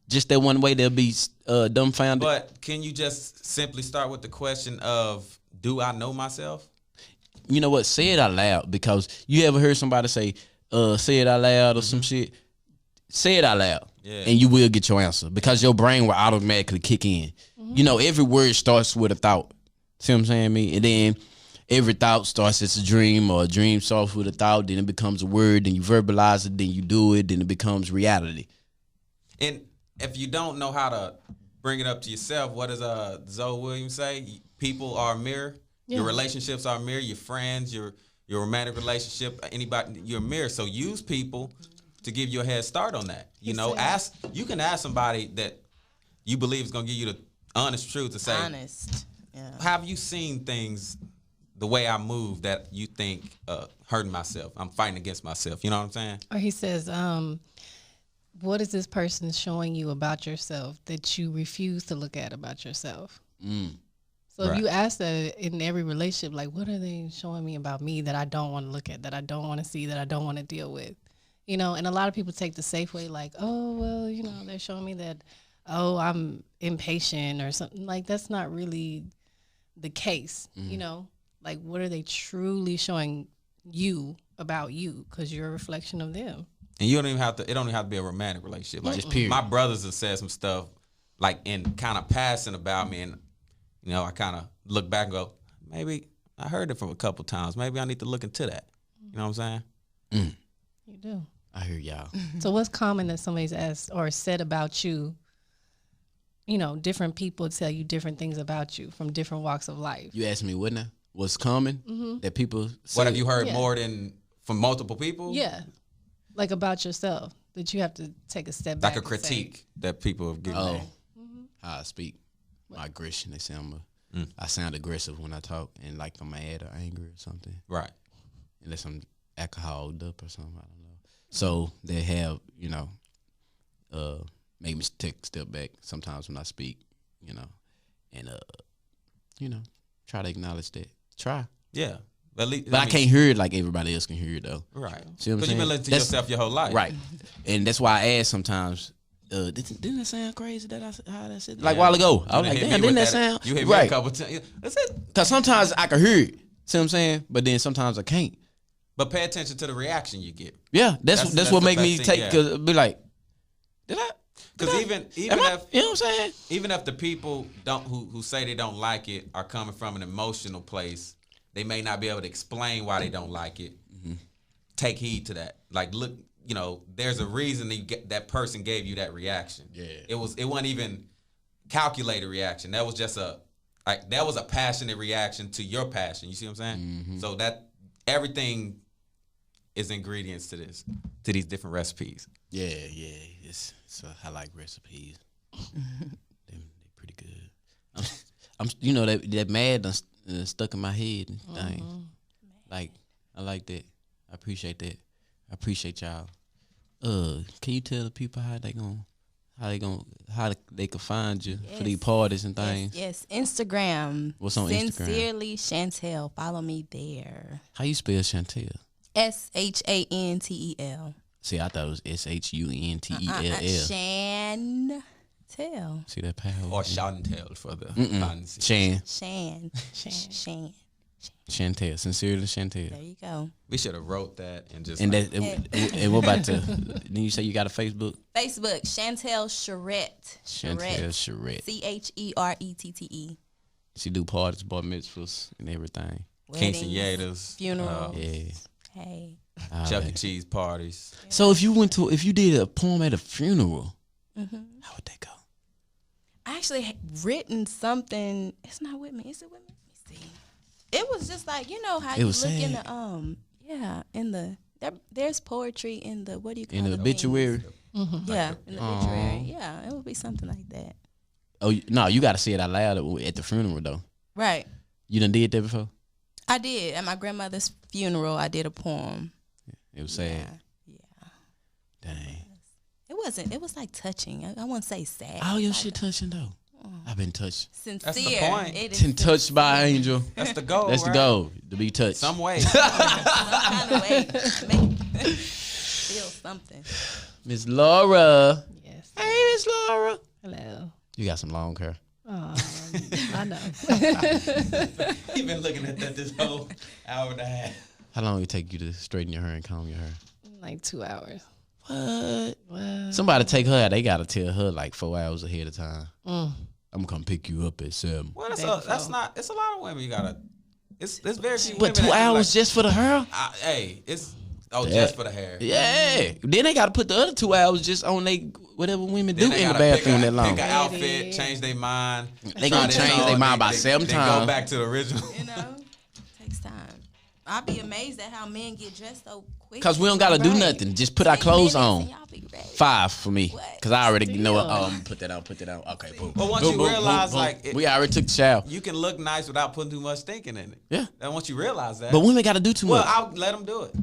just that one way they'll be dumbfounded. But can you just simply start with the question of, do I know myself? You know what? Say it out loud, because you ever heard somebody say it out loud or some shit? Say it out loud, and you will get your answer, because your brain will automatically kick in. You know, every word starts with a thought. See what I'm saying, me? And then every thought starts as a dream, or a dream starts with a thought, then it becomes a word, then you verbalize it, then you do it, then it becomes reality. And if you don't know how to bring it up to yourself, what does Zoe Williams say? People are a mirror. Yeah. Your relationships are a mirror. Your friends, your romantic relationship, anybody, you're a mirror. So use people to give you a head start on that. You can ask somebody that you believe is going to give you the honest truth to say, have you seen things the way I move that you think hurting myself? I'm fighting against myself. You know what I'm saying? Or he says, what is this person showing you about yourself that you refuse to look at about yourself? So if you ask that in every relationship, like, what are they showing me about me that I don't want to look at, that I don't want to see, that I don't want to deal with? You know, and a lot of people take the safe way, like, oh, well, you know, they're showing me that, oh, I'm impatient or something. Like, that's not really the case, you know? Like, what are they truly showing you about you? Because you're a reflection of them. And you don't even have to, it don't even have to be a romantic relationship. Like, just period. My brothers have said some stuff, like, in kind of passing about me, and, you know, I kind of look back and go, maybe I heard it from a couple times. Maybe I need to look into that. You know what I'm saying? You do. I hear y'all. So what's common that somebody's asked or said about you? You know, different people tell you different things about you from different walks of life. You asked me what now? What's common that people say? What have you heard more than from multiple people? Yeah. Like about yourself, that you have to take a step back. Like a critique that people have given. Oh, how I speak. My aggression. They say I sound aggressive when I talk, and like I'm mad or angry or something. Right. Unless I'm alcoholed up or something. I don't know. So they have, you know, make me take a step back sometimes when I speak, you know, and, you know, try to acknowledge that. Try. Yeah. But I can't hear it like everybody else can hear it, though. Right. See what I'm saying? Because you've been listening to yourself your whole life. Right. And that's why I ask sometimes, didn't that sound crazy that how that said? Like a while ago. I was like, damn, didn't that sound? You hit me a couple times. That's it. Because sometimes I can hear it. See what I'm saying? But then sometimes I can't. But pay attention to the reaction you get. Yeah, that's what make me take, cause be like, did I? Because even if you know what I'm saying? Even if the people who say they don't like it are coming from an emotional place, they may not be able to explain why they don't like it. Take heed to that. Like, look, you know, there's a reason that person gave you that reaction. Yeah, it wasn't even calculated reaction. That was just a passionate reaction to your passion. You see what I'm saying? So that everything is ingredients to these different recipes. Yeah. So I like recipes. They're pretty good. I'm you know, that mad done stuck in my head and thing. Like, I like that. I appreciate that. I appreciate y'all. Can you tell the people how they can find you for these parties and things? Yes. Instagram. What's on Instagram? Sincerely Shantel. Follow me there. How you spell Shantel? Shantel. See, I thought it was Shuntel. Shantel. See that power? Or Shantel for the fancy. Shantel. Sincerely Shantel. There you go. We should have wrote that and just. And what about then you say you got a Facebook? Facebook, Shantel Charette. Shantel Charette. Cherette. She do parties, bar mitzvahs, and everything. Quinceañeras, funerals. Yeah. Hey. Chuck E. Cheese parties. So if you did a poem at a funeral, how would that go? I actually had written something. It's not with me. Is it with me? Let me see. It was just like, you know how you look in the there's poetry in the, what do you call it? In the obituary. Yeah, in the obituary. Yeah, it would be something like that. Oh no, you got to say it out loud at the funeral though. Right. You done did that before? I did. At my grandmother's funeral, I did a poem. It was sad. Yeah. Dang. It was like touching. I wouldn't say sad. All your shit touching though. I've been touched. Sincere. That's the point. Been touched by an angel. That's the goal. That's the goal. To be touched. Some way. Some kind of way. Feel something. Miss Laura. Yes. Hey, Miss Laura. You got some long hair. I know. You've been looking at that this whole hour and a half. How long it take you to straighten your hair and comb your hair? Like 2 hours. What? Somebody take her out. They gotta tell her like 4 hours ahead of time. I'm gonna come pick you up at 7. Well, that's not. It's a lot of women. You gotta. It's very few But women. 2 hours like, just for the hair? hey, just for the hair. Yeah. Then they gotta put the other 2 hours just on they whatever women Then do they in the gotta bathroom that long. Pick an outfit, change their mind. They gonna change their mind about 7 then times. Go back to the original. You know, takes time. I'll be amazed at how men get dressed so quick. Cause we don't gotta do nothing. Just put our 10 clothes minutes on. and y'all be ready. 5 for me. What? Cause I already know. Still. I'm put that on. Okay, boom. But once Boom, you boom, realize, boom, like, boom. it- we already took the shower. You can look nice without putting too much thinking in it. Yeah. And once you realize that, But women gotta do too well, much. I'll let them do it.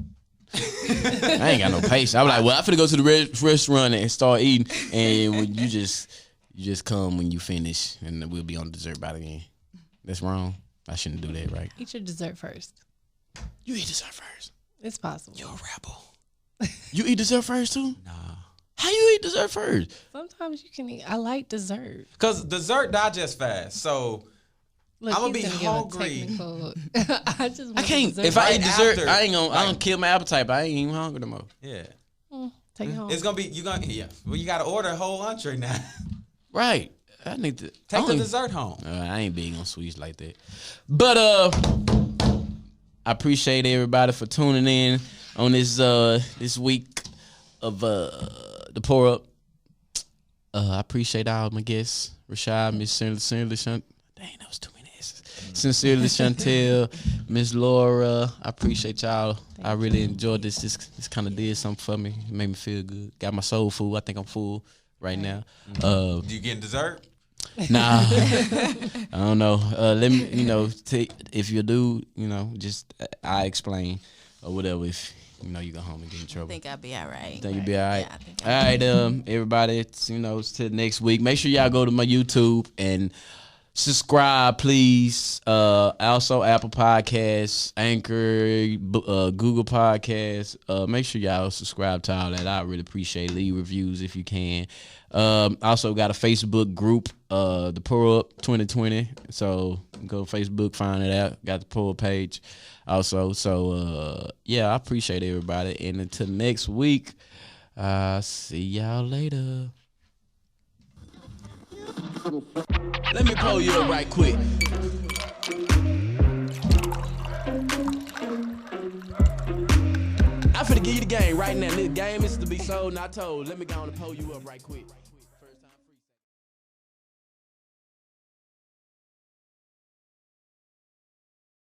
I ain't got no patience. I'm like, well, I finna go to the restaurant and start eating, and when you just come when you finish, and then we'll be on dessert by the end. That's wrong. I shouldn't do that, right? Eat your dessert first. You eat dessert first. It's possible. You're a rebel. You eat dessert first too? Nah. How you eat dessert first? Sometimes you can eat. I like dessert. Because dessert digests fast. So Look, I'ma he's be gonna give a hungry. technical- I just want I can't. dessert. If I eat Right dessert, after, I ain't gonna. I like- don't kill my appetite, but I ain't even hungry no more. yeah. Take it home. It's gonna be well, you gotta order a whole entree now. Right. I need to Take the dessert home. I ain't big on sweets like that. But I appreciate everybody for tuning in on this week of the Pour Up. I appreciate all my guests, Rashad, Miss Sincerely Shantel. Dang, that was too many S's. Sincerely Shantel, Miss Laura. I appreciate y'all. I really enjoyed this. This kind of did something for me. It made me feel good. Got my soul full. I think I'm full right now. Do you get dessert? Nah, I don't know. Let me, if you do, just I explain or whatever. If you go home and get in I trouble. think I'll be all right. Think you'll be all right. Yeah, I think All right, everybody. It's, till next week. Make sure y'all go to my YouTube and subscribe, please. Also, Apple Podcasts, Anchor, Google Podcasts. Make sure y'all subscribe to all that. I really appreciate it. Leave reviews if you can. Also got a Facebook group, the Pour Up 2020. So go to Facebook, find it out. Got the Pour Up page also. So yeah, I appreciate everybody. And until next week, see y'all later. Let me pull you up right quick. I'm finna give you the game right now. This game is to be sold, not told. Let me go on and pull you up right quick.